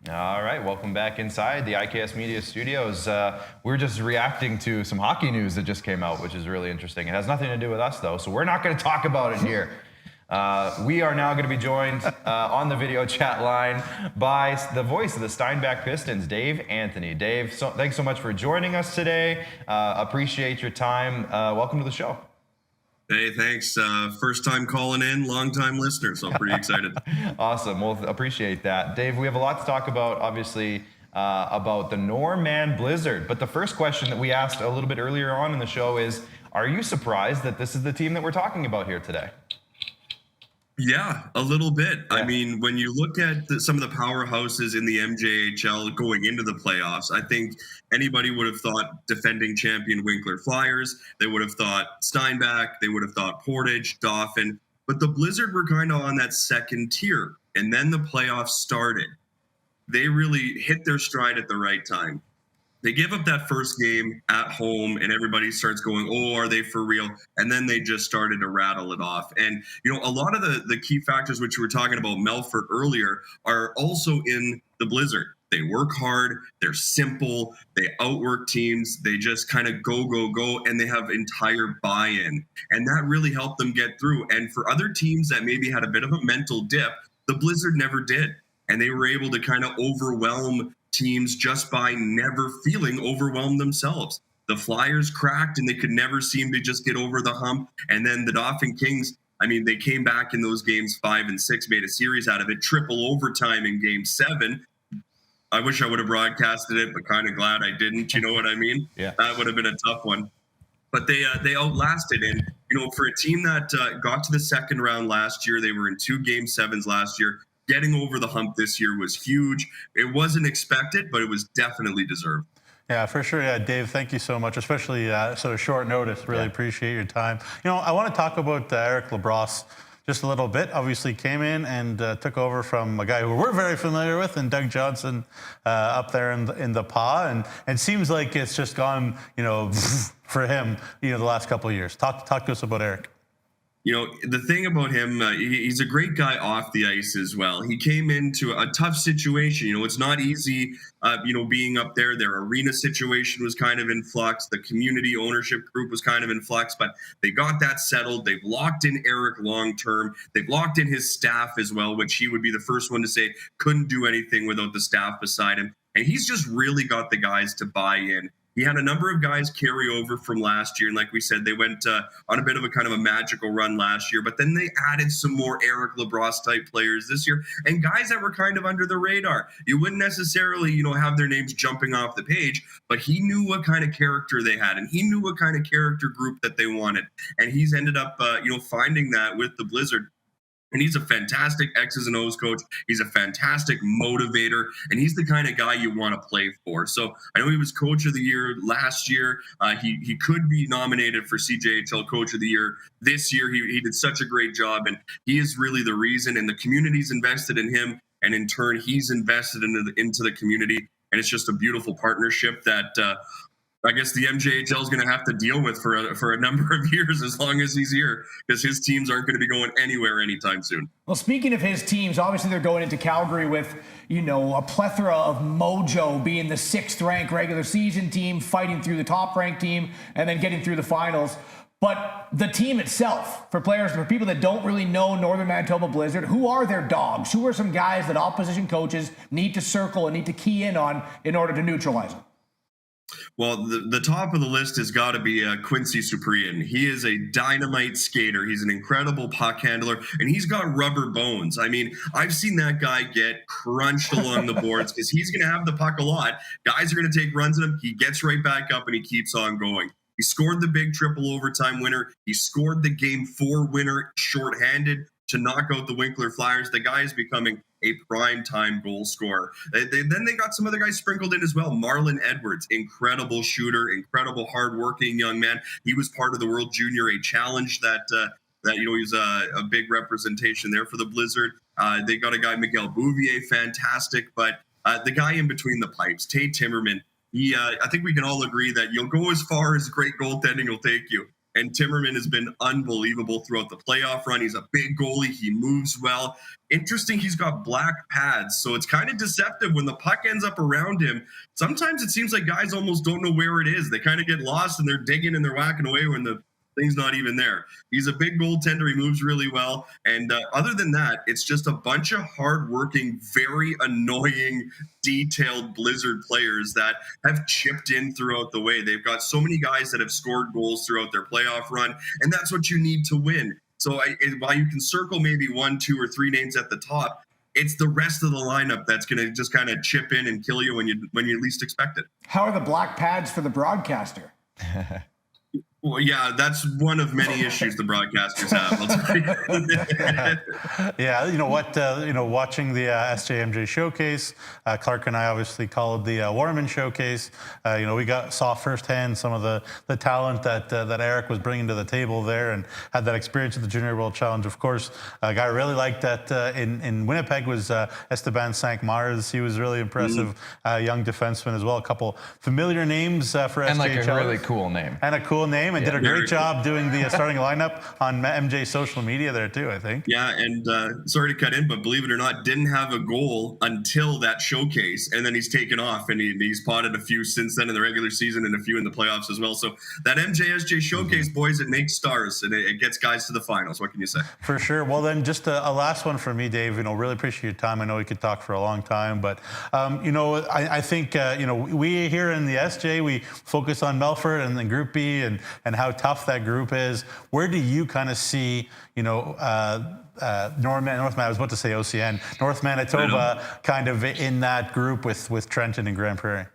A: All right, welcome back inside the IKS Media Studios. We're just reacting to some hockey news that just came out, which is really interesting. It has nothing to do with us, though, so we're not going to talk about it here. We are now going to be joined on the video chat line by the voice of the Steinbach Pistons, Dave Anthony. Dave, thanks so much for joining us today. Appreciate your time. Welcome to the show.
L: Hey, thanks. First time calling in, long time listener, so pretty excited.
A: Awesome. Well, appreciate that. Dave, we have a lot to talk about, obviously, about the Norman Blizzard. But the first question that we asked a little bit earlier on in the show is, are you surprised that this is the team that we're talking about here today?
L: Yeah, a little bit.
A: Yeah.
L: I mean, when you look at some of the powerhouses in the MJHL going into the playoffs, I think anybody would have thought defending champion Winkler Flyers. They would have thought Steinbach. They would have thought Portage, Dauphin. But the Blizzard were kind of on that second tier. And then the playoffs started. They really hit their stride at the right time. They give up that first game at home and everybody starts going, oh, are they for real? And then they just started to rattle it off. And, you know, a lot of the key factors, which we were talking about Melfort earlier, are also in the Blizzard. They work hard. They're simple. They outwork teams. They just kind of go, and they have entire buy-in. And that really helped them get through. And for other teams that maybe had a bit of a mental dip, the Blizzard never did. And they were able to kind of overwhelm teams just by never feeling overwhelmed themselves. The Flyers cracked and they could never seem to just get over the hump. And then the Dauphin Kings, I mean, they came back in those games 5 and 6, made a series out of it, triple overtime in game 7. I wish I would have broadcasted it, but kind of glad I didn't. You know what I mean?
A: Yeah.
L: That would have been a tough one. But they outlasted. And, you know, for a team that got to the second round last year, they were in 2 game 7s last year. Getting over the hump this year was huge. It wasn't expected, but it was definitely deserved.
C: Yeah, for sure. Yeah, Dave, thank you so much, especially sort of short notice. Really appreciate your time. You know, I want to talk about Eric Labrosse just a little bit. Obviously came in and took over from a guy who we're very familiar with, and Doug Johnson up there in the PA. And seems like it's just gone, you know, for him, you know, the last couple of years. Talk to us about Eric.
L: You know, the thing about him, he's a great guy off the ice as well. He came into a tough situation. You know, it's not easy, you know, being up there. Their arena situation was kind of in flux. The community ownership group was kind of in flux, but they got that settled. They've locked in Eric long-term. They've locked in his staff as well, which he would be the first one to say couldn't do anything without the staff beside him. And he's just really got the guys to buy in. He had a number of guys carry over from last year. And like we said, they went on a bit of a kind of a magical run last year, but then they added some more Eric Labrosse type players this year and guys that were kind of under the radar. You wouldn't necessarily, have their names jumping off the page, but he knew what kind of character they had and he knew what kind of character group that they wanted. And he's ended up, finding that with the Blizzard. And he's a fantastic X's and O's coach. He's a fantastic motivator, and he's the kind of guy you want to play for. So I know he was Coach of the Year last year. He could be nominated for CJHL Coach of the Year this year. He did such a great job, and he is really the reason. And the community's invested in him, and in turn, he's invested into the community. And it's just a beautiful partnership that I guess the MJHL is going to have to deal with for a number of years as long as he's here, because his teams aren't going to be going anywhere anytime soon.
B: Well, speaking of his teams, obviously they're going into Calgary with, a plethora of mojo, being the 6th-ranked regular season team, fighting through the top-ranked team, and then getting through the finals. But the team itself, for people that don't really know Northern Manitoba Blizzard, who are their dogs? Who are some guys that opposition coaches need to circle and need to key in on in order to neutralize them?
L: Well, the top of the list has got to be Quincy Suprian. He is a dynamite skater. He's an incredible puck handler, and he's got rubber bones. I mean, I've seen that guy get crunched along the boards because he's going to have the puck a lot. Guys are going to take runs at him. He gets right back up, and he keeps on going. He scored the big triple overtime winner. He scored the Game 4 winner shorthanded to knock out the Winkler Flyers. The guy is becoming a prime-time goal scorer. Then they got some other guys sprinkled in as well. Marlon Edwards, incredible shooter, incredible hard-working young man. He was part of the World Junior A Challenge that he was a big representation there for the Blizzard. They got a guy, Miguel Bouvier, fantastic. But the guy in between the pipes, Tate Timmerman, I think we can all agree that you'll go as far as great goaltending will take you. And Timmerman has been unbelievable throughout the playoff run. He's a big goalie. He moves well. Interesting, he's got black pads, so it's kind of deceptive when the puck ends up around him. Sometimes it seems like guys almost don't know where it is. They kind of get lost and they're digging and they're whacking away when the thing's not even there. He's a big goaltender. He moves really well. And other than that, it's just a bunch of hardworking, very annoying, detailed Blizzard players that have chipped in throughout the way. They've got so many guys that have scored goals throughout their playoff run, and that's what you need to win. So while you can circle maybe 1, 2, or 3 names at the top, it's the rest of the lineup that's going to just kind of chip in and kill you when you least expect it.
B: How are the black pads for the broadcaster?
L: Well, yeah, that's one of many issues the broadcasters have. I'll tell you.
C: Yeah, you know what? Watching the SJMJ showcase, Clark and I obviously called the Waterman showcase. We saw firsthand some of the talent that Eric was bringing to the table there, and had that experience at the Junior World Challenge. Of course, a guy I really liked that in Winnipeg was Esteban Sank-Mars. He was really impressive, young defenseman as well. A couple familiar names for SJHL.
A: And like a really cool name.
C: And a cool name. And did a great job doing the starting lineup on MJ social media there too, I think.
L: Yeah, and sorry to cut in, but believe it or not, didn't have a goal until that showcase, and then he's taken off, and he's potted a few since then in the regular season and a few in the playoffs as well. So that MJSJ showcase, boys, it makes stars, and it gets guys to the finals. What can you say?
C: For sure. Well, then just a last one for me, Dave. Really appreciate your time. I know we could talk for a long time, but I think we here in the SJ, we focus on Melfort and then Group B and how tough that group is. Where do you kind of see, North I was about to say OCN, North Manitoba kind of in that group with Trenton and Grand Prairie?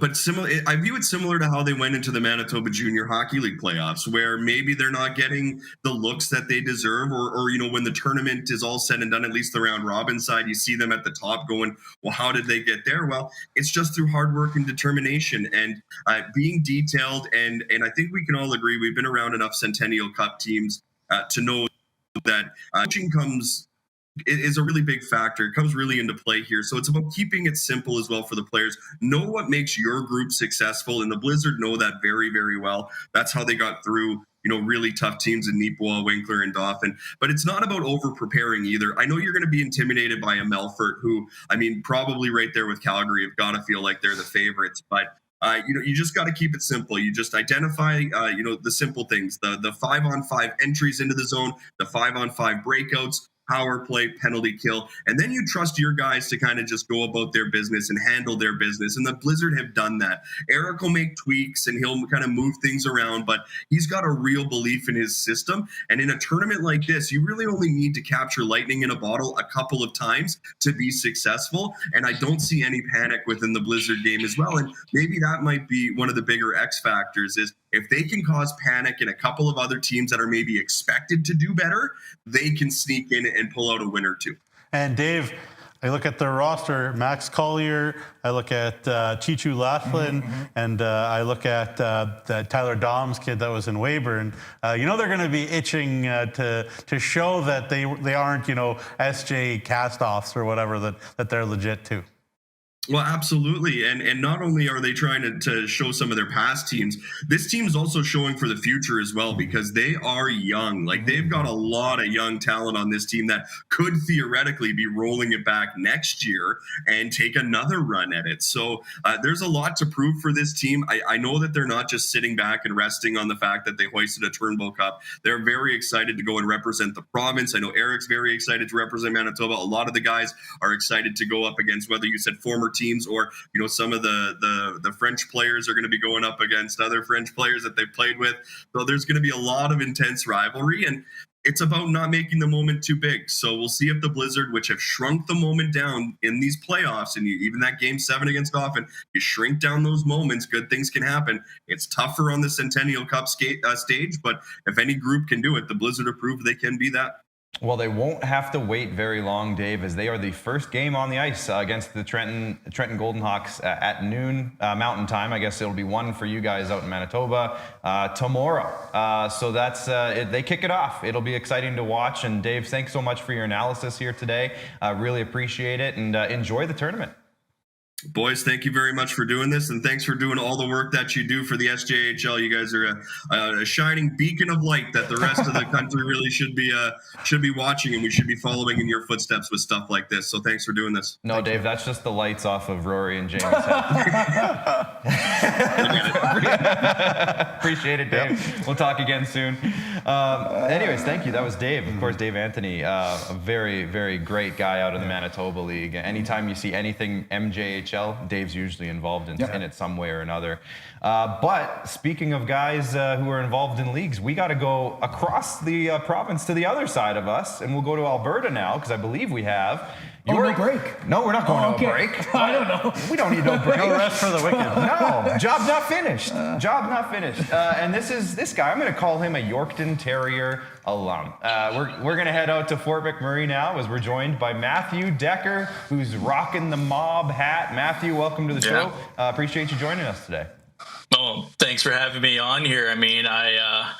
L: But similar, I view it similar to how they went into the Manitoba Junior Hockey League playoffs, where maybe they're not getting the looks that they deserve, or when the tournament is all said and done, at least the round robin side, you see them at the top going, well, how did they get there? Well, it's just through hard work and determination and being detailed. And I think we can all agree, we've been around enough Centennial Cup teams to know that coaching is a really big factor. It comes really into play here. So it's about keeping it simple as well for the players. Know what makes your group successful, and the Blizzard know that very, very well. That's how they got through, really tough teams in Neepawa, Winkler, and Dauphin. But it's not about over-preparing either. I know you're going to be intimidated by a Melfort who, probably right there with Calgary have got to feel like they're the favorites. But you just got to keep it simple. You just identify, the simple things, the 5-on-5 entries into the zone, the 5-on-5 breakouts. power play, penalty kill, and then you trust your guys to kind of just go about their business and handle their business. And the Blizzard have done that. Eric will make tweaks and he'll kind of move things around, but he's got a real belief in his system. And in a tournament like this, you really only need to capture lightning in a bottle a couple of times to be successful. And I don't see any panic within the Blizzard game as well. And maybe that might be one of the bigger X factors is if they can cause panic in a couple of other teams that are maybe expected to do better, they can sneak in and pull out a win or two.
C: And Dave, I look at their roster, Max Collier, I look at Chichu Laughlin, and I look at the Tyler Dom's kid that was in Weyburn. You know they're going to be itching to show that they aren't, SJ cast-offs or whatever, that they're legit too.
L: Well, absolutely. And not only are they trying to show some of their past teams, this team is also showing for the future as well, because they are young. Like, they've got a lot of young talent on this team that could theoretically be rolling it back next year and take another run at it. So there's a lot to prove for this team. I know that they're not just sitting back and resting on the fact that they hoisted a Turnbull Cup. They're very excited to go and represent the province. I know Eric's very excited to represent Manitoba. A lot of the guys are excited to go up against, whether you said former teams or some of the French players are going to be going up against other French players that they've played with. So there's going to be a lot of intense rivalry, and it's about not making the moment too big. So we'll see if the Blizzard, which have shrunk the moment down in these playoffs, and even that Game 7 against Dauphin, you shrink down those moments, good things can happen. It's tougher on the Centennial Cup stage, but if any group can do it, the Blizzard have proved they can be that.
A: Well, they won't have to wait very long, Dave, as they are the first game on the ice against the Trenton Golden Hawks at noon Mountain Time. I guess it'll be 1 for you guys out in Manitoba tomorrow. So that's they kick it off. It'll be exciting to watch. And Dave, thanks so much for your analysis here today. Really appreciate it, and enjoy the tournament.
L: Boys, thank you very much for doing this, and thanks for doing all the work that you do for the SJHL. You guys are a shining beacon of light that the rest of the country really should be watching, and we should be following in your footsteps with stuff like this. So thanks for doing this.
A: No, Dave, that's just the lights off of Rory and Jamie's head. Appreciate it, Dave. Yep. We'll talk again soon. Anyways, thank you. That was Dave. Of course, Dave Anthony, a very, very great guy out in the Manitoba League. Anytime you see anything MJHL, Dave's usually involved in it some way or another. But speaking of guys who are involved in leagues, we got to go across the province to the other side of us, and we'll go to Alberta now, because I believe we have...
B: no break.
A: No, we're not going to a break.
B: I don't know.
A: We don't need no break.
C: No rest for the wicked.
A: No, job not finished. Job not finished. And this guy, I'm going to call him a Yorkton Terrier alum. We're going to head out to Fort McMurray now, as we're joined by Matthew Dekker, who's rocking the mob hat. Matthew, welcome to the show. Appreciate you joining us today.
M: Oh, thanks for having me on here. I mean, I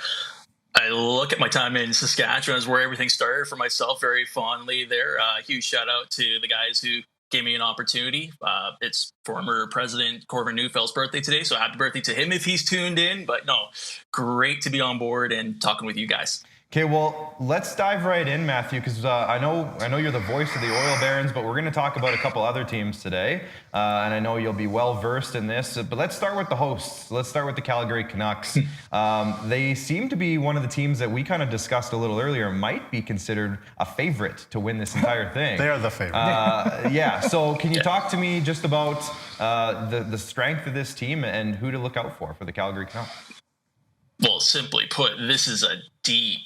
M: look at my time in Saskatchewan as where everything started for myself very fondly there. Huge shout out to the guys who gave me an opportunity. It's former President Corbin Neufeld's birthday today, so happy birthday to him if he's tuned in. But no, great to be on board and talking with you guys.
A: Okay, well, let's dive right in, Matthew, because I know you're the voice of the Oil Barons, but we're going to talk about a couple other teams today, and I know you'll be well-versed in this. But let's start with the hosts. Let's start with the Calgary Canucks. They seem to be one of the teams that we kind of discussed a little earlier might be considered a favorite to win this entire thing.
C: They are the favorite.
A: Yeah, so can you talk to me just about the strength of this team and who to look out for the Calgary Canucks?
M: Well, simply put, this is a deep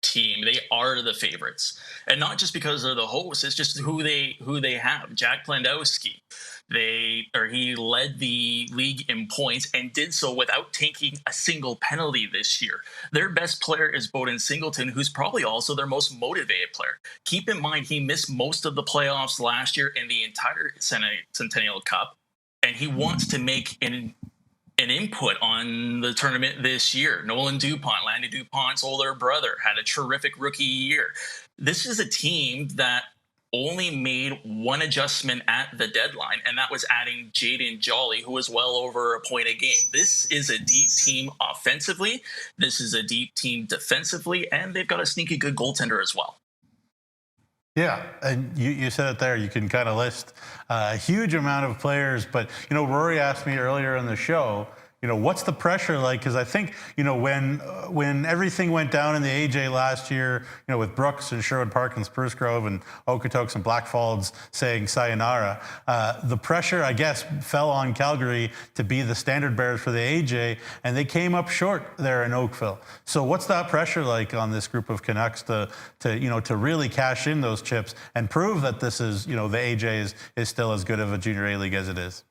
M: team. They are the favorites, and not just because they're the hosts. It's just who they have. Jack Plandowski, he led the league in points and did so without taking a single penalty this year. Their best player is Bowden Singleton, who's probably also their most motivated player. Keep in mind, he missed most of the playoffs last year and the entire Centennial Cup, and he wants to make an input on the tournament this year. Nolan DuPont, Landy DuPont's older brother, had a terrific rookie year. This is a team that only made one adjustment at the deadline, and that was adding Jaden Jolly, who was well over a point a game. This is a deep team offensively. This is a deep team defensively, and they've got a sneaky good goaltender as well.
C: Yeah, and you said it there. You can kind of list a huge amount of players, but Rory asked me earlier in the show, what's the pressure like? Because I think, when everything went down in the AJ last year, with Brooks and Sherwood Park and Spruce Grove and Okotoks and Blackfalds saying sayonara, the pressure, I guess, fell on Calgary to be the standard bearers for the AJ, and they came up short there in Oakville. So what's that pressure like on this group of Canucks to really cash in those chips and prove that this is, the AJ is still as good of a junior A league as it is?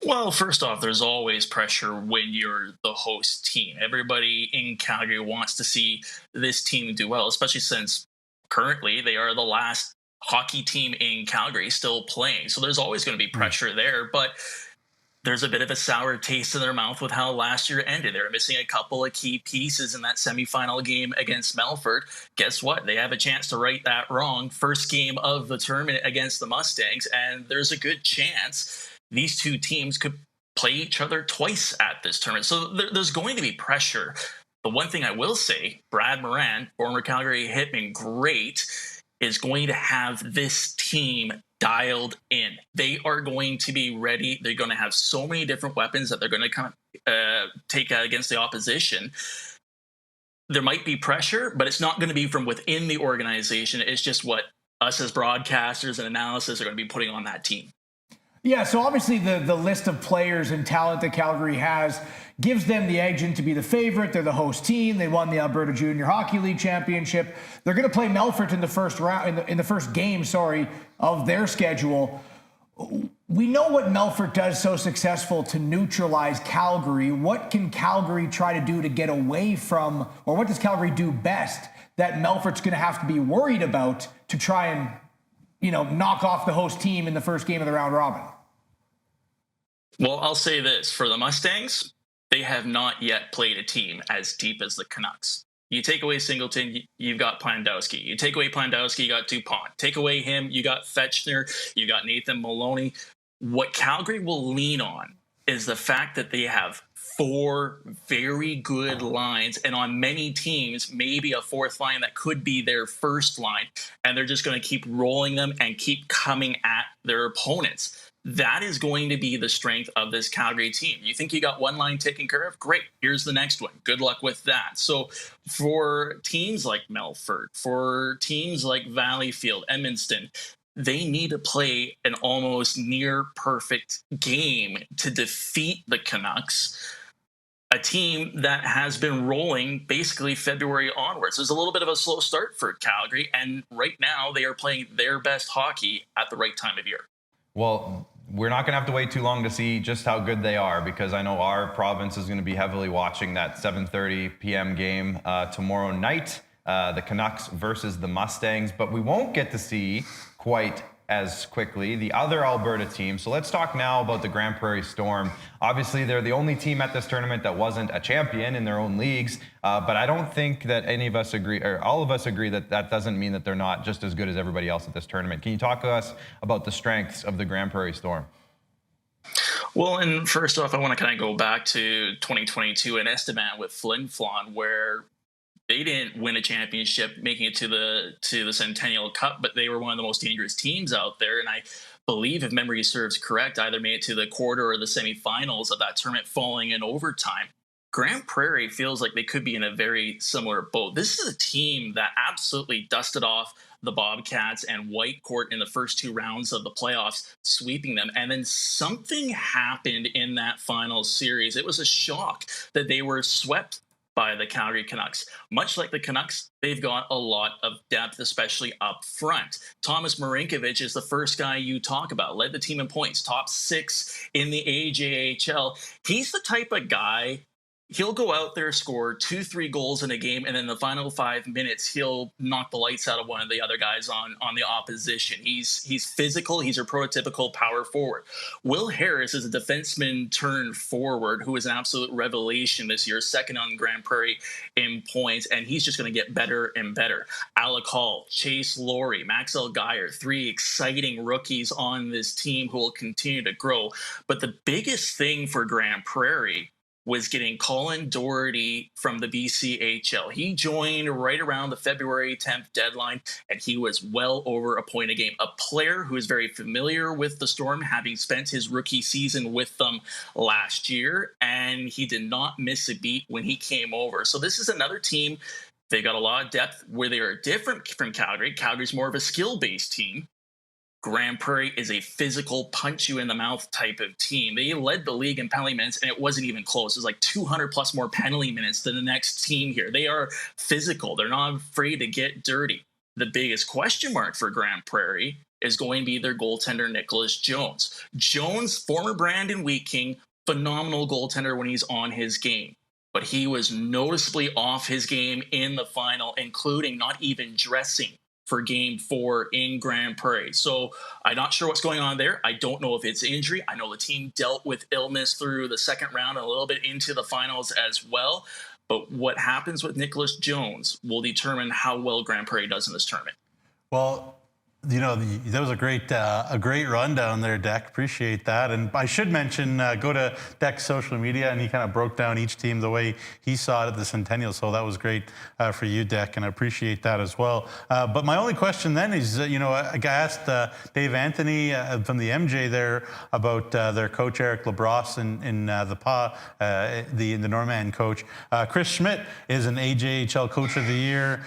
M: Well, first off, there's always pressure when you're the host team. Everybody in Calgary wants to see this team do well, especially since currently they are the last hockey team in Calgary still playing. So there's always going to be pressure there, but there's a bit of a sour taste in their mouth with how last year ended. They were missing a couple of key pieces in that semifinal game against Melfort. Guess what? They have a chance to right that wrong. First game of the tournament against the Mustangs, and there's a good chance these two teams could play each other twice at this tournament. So there's going to be pressure. The one thing I will say, Brad Moran, former Calgary Hitman great, is going to have this team dialed in. They are going to be ready. They're going to have so many different weapons that they're going to take against the opposition. There might be pressure, but it's not going to be from within the organization. It's just what us as broadcasters and analysts are going to be putting on that team.
B: Yeah, so obviously the list of players and talent that Calgary has gives them the edge in to be the favorite. They're the host team. They won the Alberta Junior Hockey League Championship. They're going to play Melfort in the first round, in the first game, of their schedule. We know what Melfort does so successful to neutralize Calgary. What can Calgary try to do to get away from, or what does Calgary do best that Melfort's going to have to be worried about to try and, knock off the host team in the first game of the round robin?
M: Well, I'll say this. For the Mustangs, they have not yet played a team as deep as the Canucks. You take away Singleton, you've got Plandowski. You take away Plandowski, you got DuPont. Take away him, you got Fetchner, you got Nathan Maloney. What Calgary will lean on is the fact that they have 4 very good lines, and on many teams, maybe a fourth line that could be their first line, and they're just going to keep rolling them and keep coming at their opponents. That is going to be the strength of this Calgary team. You think you got one line taken care of? Great. Here's the next one. Good luck with that. So for teams like Melfort, for teams like Valleyfield, Edmundston, they need to play an almost near perfect game to defeat the Canucks, a team that has been rolling basically February onwards. There's a little bit of a slow start for Calgary, and right now they are playing their best hockey at the right time of year.
A: Well, we're not going to have to wait too long to see just how good they are, because I know our province is going to be heavily watching that 7:30 p.m. game tomorrow night, the Canucks versus the Mustangs. But we won't get to see quite as quickly the other Alberta team. So let's talk now about the Grand Prairie Storm. Obviously, they're the only team at this tournament that wasn't a champion in their own leagues, but I don't think that any of us agree, or all of us agree, that that doesn't mean that they're not just as good as everybody else at this tournament. Can you talk to us about the strengths of the Grand Prairie Storm?
M: Well, and first off, I want to kind of go back to 2022 in Estevan with Flin Flon, where they didn't win a championship, making it to the Centennial Cup, but they were one of the most dangerous teams out there. And I believe, if memory serves correct, either made it to the quarter or the semifinals of that tournament, falling in overtime. Grand Prairie feels like they could be in a very similar boat. This is a team that absolutely dusted off the Bobcats and Whitecourt in the first 2 rounds of the playoffs, sweeping them. And then something happened in that final series. It was a shock that they were swept by the Calgary Canucks. Much like the Canucks, they've got a lot of depth, especially up front. Thomas Marinkovic is the first guy you talk about, led the team in points, top 6 in the AJHL. He's the type of guy, he'll go out there, score 2-3 goals in a game, and in the final 5 minutes, he'll knock the lights out of one of the other guys on the opposition. He's physical. He's a prototypical power forward. Will Harris is a defenseman turned forward who is an absolute revelation this year, second on Grand Prairie in points, and he's just going to get better and better. Alec Hall, Chase Laurie, Maxwell Geyer, 3 exciting rookies on this team who will continue to grow. But the biggest thing for Grand Prairie was getting Colin Doherty from the BCHL. He joined right around the February 10th deadline, and he was well over a point a game. A player who is very familiar with the Storm, having spent his rookie season with them last year, and he did not miss a beat when he came over. So this is another team. They got a lot of depth where they are different from Calgary. Calgary's more of a skill-based team. Grand Prairie is a physical, punch-you-in-the-mouth type of team. They led the league in penalty minutes, and it wasn't even close. It was like 200-plus more penalty minutes than the next team here. They are physical. They're not afraid to get dirty. The biggest question mark for Grand Prairie is going to be their goaltender, Nicholas Jones. Jones, former Brandon Wheat King, phenomenal goaltender when he's on his game. But he was noticeably off his game in the final, including not even dressing for Game 4 in Grand Prairie. So I'm not sure what's going on there. I don't know if it's injury. I know the team dealt with illness through the second round and a little bit into the finals as well. But what happens with Nicholas Jones will determine how well Grand Prairie does in this tournament.
C: Well, you know, that was a great rundown there, Deck. Appreciate that. And I should mention, go to Deck's social media, and he kind of broke down each team the way he saw it at the Centennial. So that was great for you, Deck, and I appreciate that as well. But my only question then is, I asked Dave Anthony from the MJ there about their coach, Eric Labrosse, in the Norman coach. Chris Schmidt is an AJHL Coach of the Year.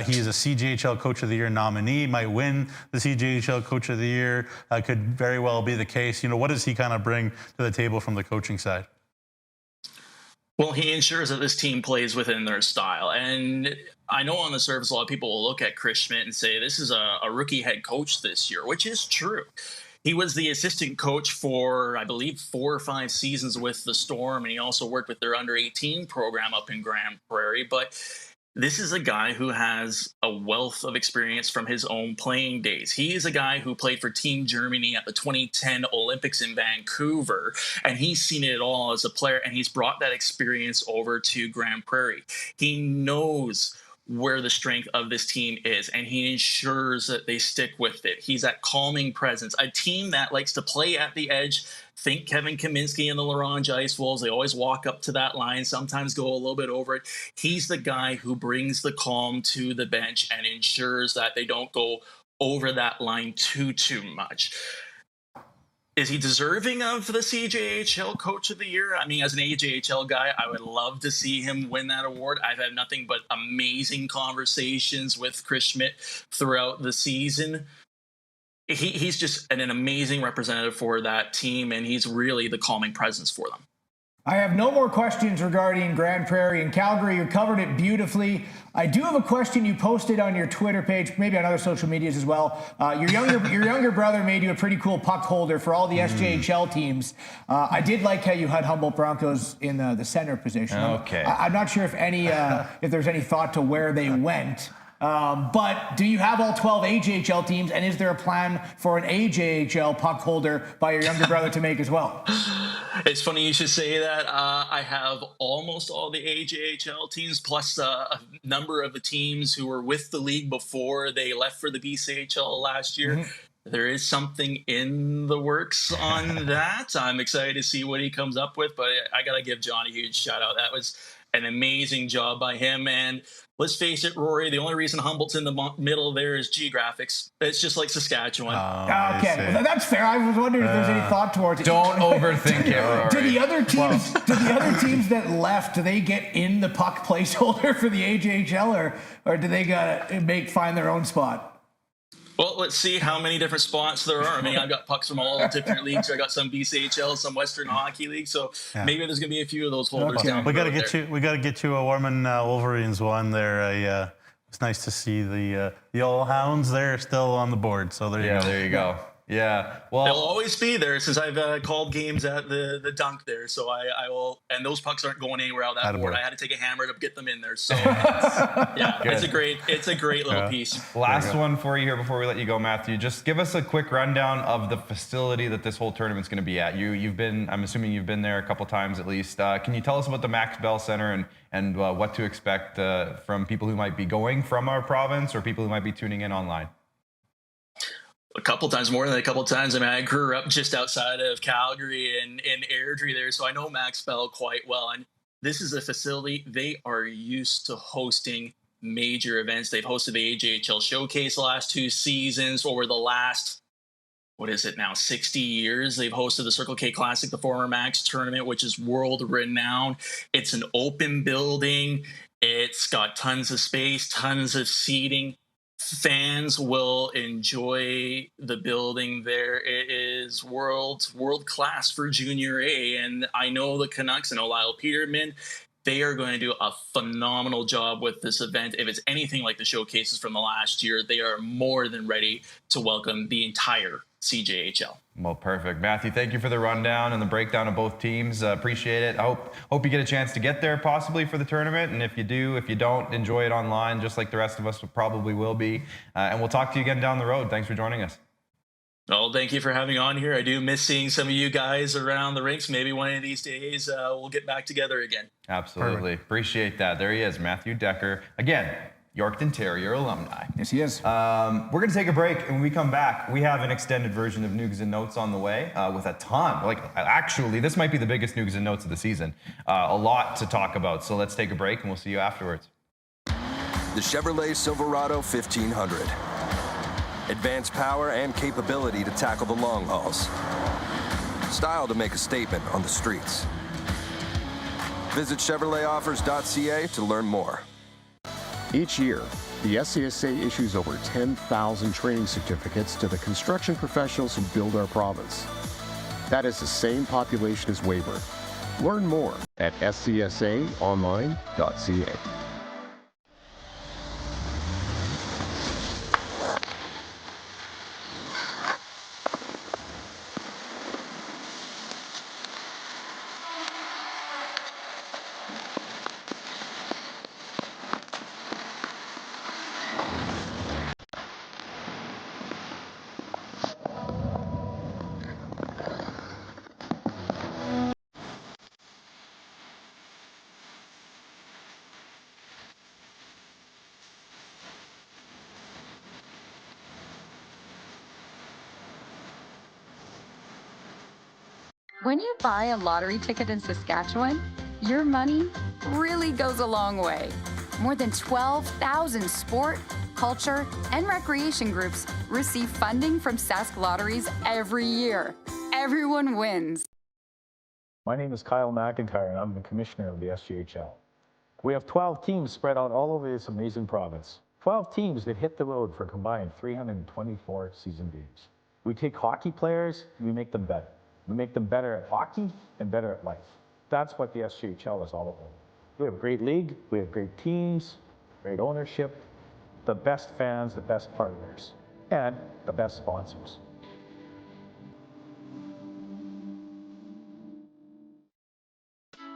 C: He is a CJHL Coach of the Year nominee, might win the CJHL Coach of the Year. Could very well be the case. What does he kind of bring to the table from the coaching side?
M: Well, he ensures that this team plays within their style. And I know on the surface, a lot of people will look at Chris Schmidt and say this is a rookie head coach this year, which is true. He was the assistant coach for, I believe, 4 or 5 seasons with the Storm, and he also worked with their under-18 program up in Grand Prairie. But this is a guy who has a wealth of experience from his own playing days. He is a guy who played for Team Germany at the 2010 Olympics in Vancouver, and he's seen it all as a player, and he's brought that experience over to Grand Prairie. He knows where the strength of this team is, and he ensures that they stick with it. He's that calming presence, a team that likes to play at the edge. Think Kevin Kaminsky and the Larange Ice Wolves. They always walk up to that line, sometimes go a little bit over it. He's the guy who brings the calm to the bench and ensures that they don't go over that line too much. Is he deserving of the CJHL Coach of the Year? I mean, as an AJHL guy, I would love to see him win that award. I've had nothing but amazing conversations with Chris Schmidt throughout the season. He's just an amazing representative for that team, and he's really the calming presence for them.
B: I have no more questions regarding Grand Prairie and Calgary. You covered it beautifully. I do have a question you posted on your Twitter page, maybe on other social medias as well. Your younger brother made you a pretty cool puck holder for all the SJHL teams. I did like how you had Humboldt Broncos in the center position.
A: Okay.
B: I'm not sure if there's any thought to where they went. But do you have all 12 AJHL teams, and is there a plan for an AJHL puck holder by your younger brother to make as well?
M: It's funny you should say that. I have almost all the AJHL teams, plus a number of the teams who were with the league before they left for the BCHL last year. Mm-hmm. There is something in the works on that. I'm excited to see what he comes up with, but I got to give John a huge shout out. That was an amazing job by him. And let's face it, Rory, the only reason Humboldt's in the middle there is geographics. It's just like Saskatchewan.
B: Okay, well, that's fair. I was wondering if there's any thought towards it.
A: Don't overthink it, Rory.
B: Do the other teams that left, do they get in the puck placeholder for the AJHL, or do they gotta find their own spot?
M: Well, let's see how many different spots there are. I mean, I've got pucks from all different leagues. I got some BCHL, some Western Hockey League. So maybe there's going to be a few of those holders down.
C: We got to get you a Warman Wolverines one there. It's nice to see the All Hounds there still on the board. So there you go.
A: Yeah, well,
M: they'll always be there since I've called games at the dunk there. So I will, and those pucks aren't going anywhere out that board. I had to take a hammer to get them in there. So it's a great little piece.
A: Last one for you here before we let you go, Matthew. Just give us a quick rundown of the facility that this whole tournament's going to be at. You've been, I'm assuming you've been there a couple times at least. Can you tell us about the Max Bell Center and what to expect from people who might be going from our province or people who might be tuning in online?
M: a couple times, more than a couple times. I mean, I grew up just outside of Calgary and in Airdrie there, so I know Max Bell quite well. And this is a facility, they are used to hosting major events. They've hosted the AJHL Showcase the last 2 seasons. Over the last, 60 years, they've hosted the Circle K Classic, the former Max tournament, which is world renowned. It's an open building. It's got tons of space, tons of seating. Fans will enjoy the building there. It is world class for Junior A. And I know the Canucks and Lyle Peterman, they are going to do a phenomenal job with this event. If it's anything like the showcases from the last year, they are more than ready to welcome the entire CJHL.
A: Well, perfect. Matthew, thank you for the rundown and the breakdown of both teams. Appreciate it. I hope you get a chance to get there possibly for the tournament. And if you do, if you don't, enjoy it online, just like the rest of us probably will be. And we'll talk to you again down the road. Thanks for joining us.
M: Well, thank you for having on here. I do miss seeing some of you guys around the rinks. Maybe one of these days we'll get back together again.
A: Absolutely.
C: Perfect.
A: Appreciate that. There he is, Matthew Dekker. Again, Yorkton Terrier alumni.
B: Yes, he is.
A: We're going to take a break, and when we come back, we have an extended version of Nukes and Notes on the way with a ton. Actually, this might be the biggest Nukes and Notes of the season. A lot to talk about. So let's take a break, and we'll see you afterwards.
N: The Chevrolet Silverado 1500. Advanced power and capability to tackle the long hauls. Style to make a statement on the streets. Visit ChevroletOffers.ca to learn more.
E: Each year, the SCSA issues over 10,000 training certificates to the construction professionals who build our province. That is the same population as Weyburn. Learn more at scsaonline.ca.
O: When you buy a lottery ticket in Saskatchewan, your money really goes a long way. More than 12,000 sport, culture, and recreation groups receive funding from Sask Lotteries every year. Everyone wins.
P: My name is Kyle McIntyre, and I'm the commissioner of the SJHL. We have 12 teams spread out all over this amazing province. 12 teams that hit the road for a combined 324 season games. We take hockey players, we make them better. We make them better at hockey and better at life. That's what the SJHL is all about. We have a great league, we have great teams, great ownership, the best fans, the best partners, and the best sponsors.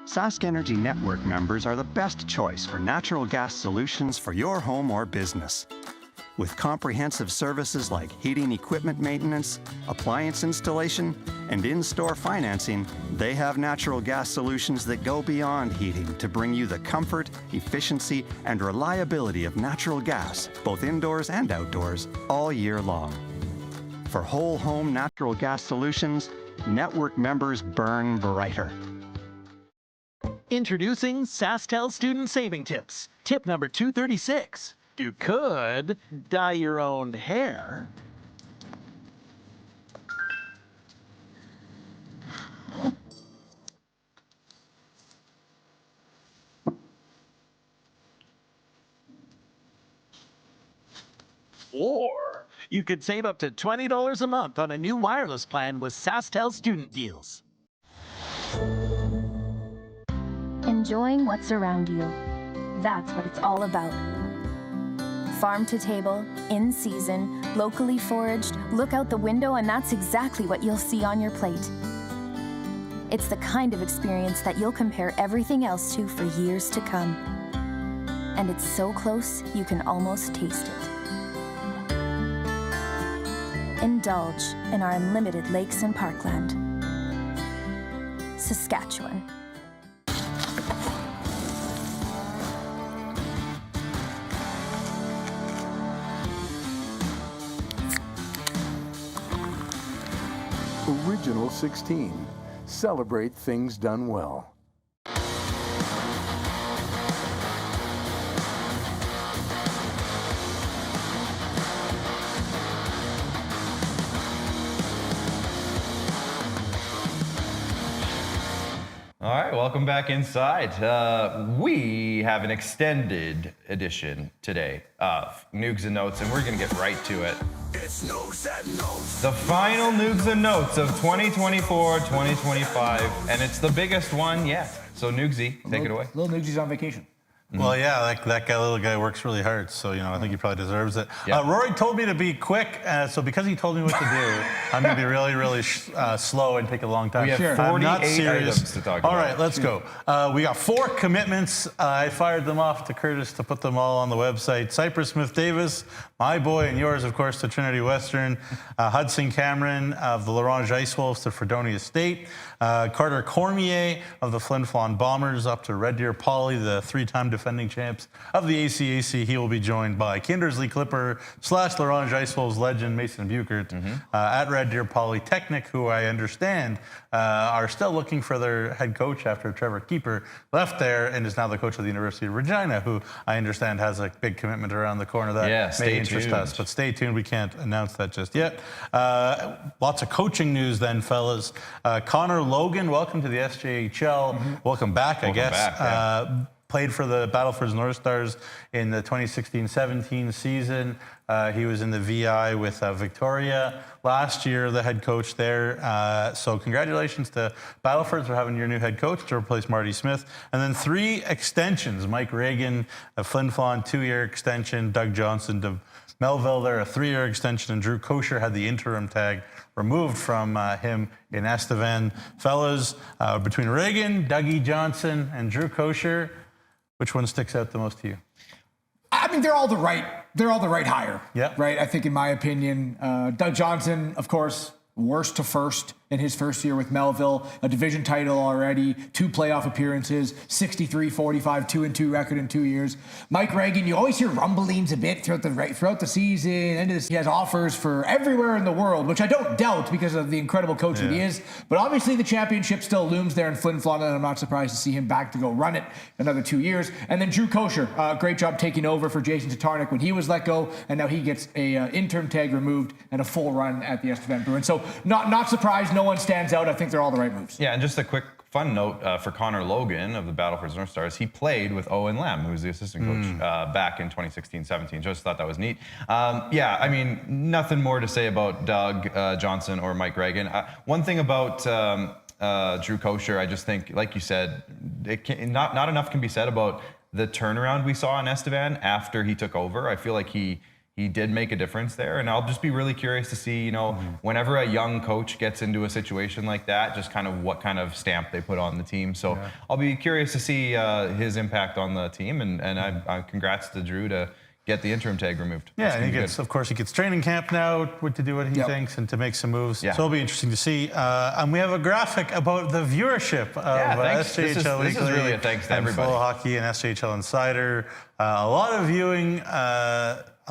Q: Sask Energy Network members are the best choice for natural gas solutions for your home or business. With comprehensive services like heating equipment maintenance, appliance installation, and in-store financing, they have natural gas solutions that go beyond heating to bring you the comfort, efficiency, and reliability of natural gas, both indoors and outdoors, all year long. For whole home natural gas solutions, network members burn brighter.
H: Introducing SaskTel Student Saving Tips. Tip number 236. You could dye your own hair. Or you could save up to $20 a month on a new wireless plan with SaskTel Student Deals.
R: Enjoying what's around you. That's what it's all about. Farm to table, in season, locally foraged, look out the window and that's exactly what you'll see on your plate. It's the kind of experience that you'll compare everything else to for years to come. And it's so close, you can almost taste it. Indulge in our unlimited lakes and parkland. Saskatchewan.
K: Original 16. Celebrate things done well.
A: All right, welcome back inside. We have an extended edition today of Nugs and Notes, and we're going to get right to it.
S: It's Nugs and Notes.
A: The final Nugs and Notes of 2024-2025, and it's the biggest one yet. So Nugsy, take it away.
B: Little Nugsy's on vacation.
C: Well, yeah, that little guy works really hard, so I think he probably deserves it.
A: Yeah.
C: Rory told me to be quick, so because he told me what to do, I'm going to be really, really slow and take a long time.
A: We have 48 items to talk about.
C: All right, let's go. We got 4 commitments. I fired them off to Curtis to put them all on the website. Cypress Smith-Davis, my boy, and yours, of course, to Trinity Western. Hudson Cameron of the Laurent Ice Wolves to Fredonia State. Carter Cormier of the Flin Flon Bombers up to Red Deer Poly, the 3-time defending champs of the ACAC. He will be joined by Kindersley Clipper / Laurent Ice Wolves legend Mason Buchert at Red Deer Polytechnic, who I understand are still looking for their head coach after Trevor Keeper left there and is now the coach of the University of Regina, who I understand has a big commitment around the corner that may interest us. But stay tuned. We can't announce that just yet. Lots of coaching news then, fellas. Connor Logan, welcome to the SJHL. Welcome back, I guess. Played for the Battlefords North Stars in the 2016-17 season. He was in the VI with Victoria last year, the head coach there. So congratulations to Battlefords for having your new head coach to replace Marty Smith. And then 3 extensions. Mike Reagan, a Flin Flon 2-year extension. Doug Johnson to Melville there, a 3-year extension. And Drew Kosher had the interim tag removed from him in Estevan. Fellas, between Reagan, Dougie Johnson, and Drew Kosher, which one sticks out the most to you?
B: I mean, they're all the right hire.
C: Yeah.
B: Right. I think, in my opinion, Doug Johnson, of course, worst to first in his first year with Melville, a division title already, 2 playoff appearances, 63-45, 2-2 record in 2 years. Mike Reagan, you always hear rumblings a bit throughout the season. End of this, he has offers for everywhere in the world, which I don't doubt because of the incredible coach that he is. But obviously the championship still looms there in Flin Flon, and I'm not surprised to see him back to go run it another 2 years. And then Drew Kosher, great job taking over for Jason Tatarnik when he was let go, and now he gets a interim tag removed and a full run at the Estevan Bruins. So not surprised. No one stands out. I think they're all the right moves.
A: Yeah, and just a quick fun note for Connor Logan of the Battlefords North Stars. He played with Owen Lamb, who was the assistant coach back in 2016-17. Just thought that was neat. Yeah, I mean, nothing more to say about Doug Johnson or Mike Reagan. One thing about Drew Kosher, I just think, like you said, not enough can be said about the turnaround we saw in Estevan after he took over. I feel like he did make a difference there, and I'll just be really curious to see, whenever a young coach gets into a situation like that, just kind of what kind of stamp they put on the team. So I'll be curious to see his impact on the team, and I congrats to Drew to get the interim tag removed.
C: Yeah, and he gets training camp now to do what he thinks and to make some moves. Yeah. So it'll be interesting to see. And we have a graphic about the viership of SJHL Weekly.
A: This is really a thanks to everybody.
C: Flow Hockey and SJHL Insider. A lot of viewing.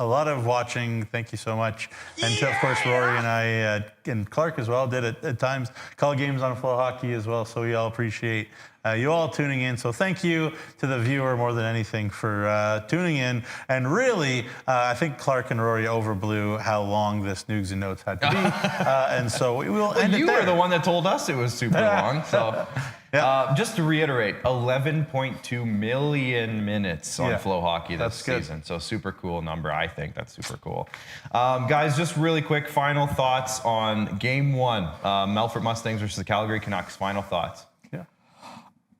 C: A lot of watching. Thank you so much. And of course, Rory and I, and Clark as well, did it at times. Call games on Flow Hockey as well. So we all appreciate you all tuning in. So thank you to the viewer more than anything for tuning in. And really, I think Clark and Rory overblew how long this Nugs and Notes had to be. And so we will end it there.
A: You were the one that told us it was super long. So just to reiterate, 11.2 million minutes on Flow Hockey this season. So super cool number. I think that's super cool. Guys, just really quick final thoughts on Game 1. Melfort Mustangs versus the Calgary Canucks. Final thoughts.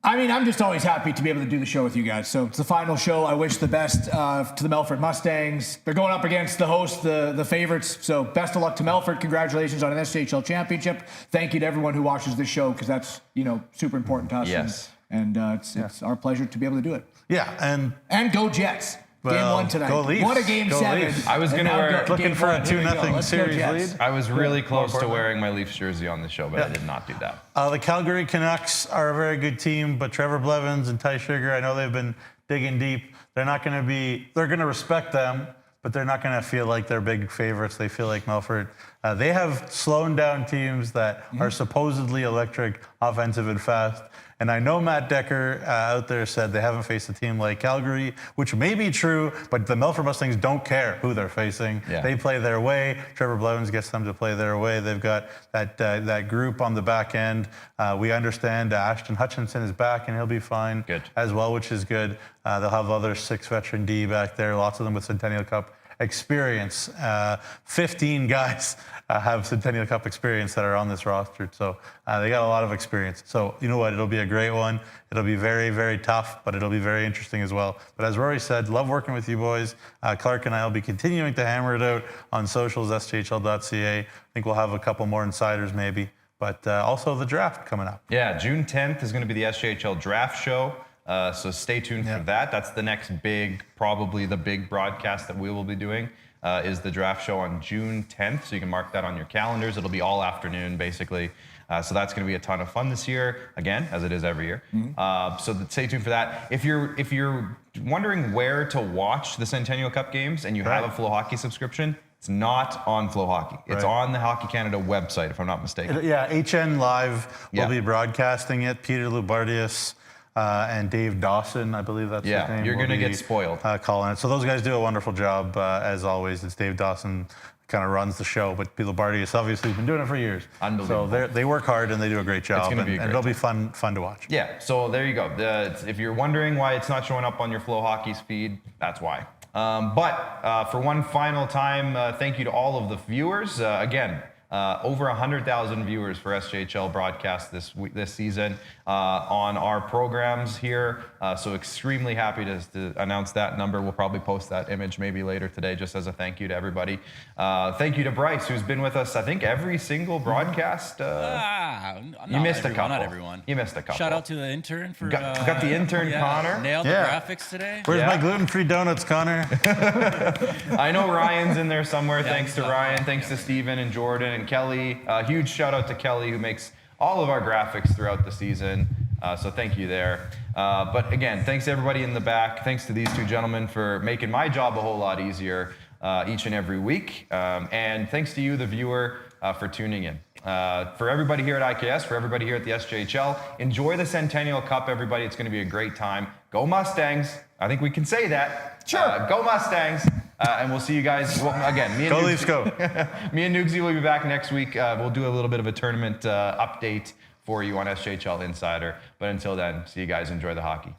B: I mean, I'm just always happy to be able to do the show with you guys. So it's the final show. I wish the best to the Melfort Mustangs. They're going up against the host, the favorites. So best of luck to Melfort. Congratulations on an SJHL championship. Thank you to everyone who watches this show, because that's, super important to us.
A: Yes.
B: And it's our pleasure to be able to do it.
C: Yeah,
B: and go Jets. Game 1 tonight.
C: Go Leafs.
B: What a game 7.
C: Leafs.
A: I was going to wear
C: looking for a 2-0 series lead.
A: I was really close to wearing my Leafs jersey on the show, but I did not do that.
C: The Calgary Canucks are a very good team, but Trevor Blevins and Ty Sugar, I know they've been digging deep. They're going to respect them, but they're not going to feel like they're big favorites. They feel like Melfort They have slowed down teams that are supposedly electric, offensive, and fast. And I know Matt Dekker out there said they haven't faced a team like Calgary, which may be true, but the Melfort Mustangs don't care who they're facing.
A: Yeah.
C: They play their way. Trevor Blevins gets them to play their way. They've got that group on the back end. We understand Ashton Hutchinson is back, and he'll be fine as well, which is good. They'll have other 6 veteran D back there, lots of them with Centennial Cup experience. 15 guys have Centennial Cup experience that are on this roster. So they got a lot of experience. So you know what? It'll be a great one. It'll be very, very tough, but it'll be very interesting as well. But as Rory said, love working with you boys. Clark and I will be continuing to hammer it out on socials, sjhl.ca. I think we'll have a couple more insiders maybe, but also the draft coming up.
A: Yeah, June 10th is going to be the SJHL draft show. So stay tuned for that. That's the next big, probably the big broadcast that we will be doing is the draft show on June 10th. So you can mark that on your calendars. It'll be all afternoon, basically. So that's going to be a ton of fun this year, again, as it is every year. So stay tuned for that. If you're wondering where to watch the Centennial Cup games and you have a Flow Hockey subscription, it's not on Flow Hockey. It's on the Hockey Canada website, if I'm not mistaken.
C: HN Live will be broadcasting it. Peter Lubardius and Dave Dawson, I believe that's his name.
A: You're going to get spoiled.
C: Calling it. So those guys do a wonderful job, as always. It's Dave Dawson kind of runs the show, but Peter Lubardius obviously has been doing it for years.
A: Unbelievable.
C: So they work hard and they do a great job.
A: It's going to be
C: and it'll be fun to watch.
A: Yeah, so there you go. If you're wondering why it's not showing up on your Flow Hockey's feed, that's why. But for one final time, thank you to all of the viewers. Again, over 100,000 viewers for SJHL Broadcast this season on our programs here. So extremely happy to announce that number. We'll probably post that image maybe later today just as a thank you to everybody. Thank you to Bryce, who's been with us, I think, every single broadcast. You missed a couple.
T: Not everyone.
A: You missed a couple.
T: Shout out to the intern for...
A: Got the intern, Connor.
T: Nailed the graphics today.
C: Where's my gluten-free donuts, Connor?
A: I know Ryan's in there somewhere. Thanks to Ryan. Thanks to Steven and Jordan and Kelly. Huge shout out to Kelly, who makes all of our graphics throughout the season. So thank you there. But again, thanks to everybody in the back. Thanks to these two gentlemen for making my job a whole lot easier each and every week. And thanks to you, the viewer, for tuning in. For everybody here at IKS, for everybody here at the SJHL, enjoy the Centennial Cup, everybody. It's going to be a great time. Go Mustangs. I think we can say that. Sure. Go Mustangs. And we'll see you guys. Well, again, me and
C: Go
A: Nugsy,
C: Leafs, go.
A: Me and Nugsy will be back next week. We'll do a little bit of a tournament update for you on SJHL Insider. But until then, see you guys. Enjoy the hockey.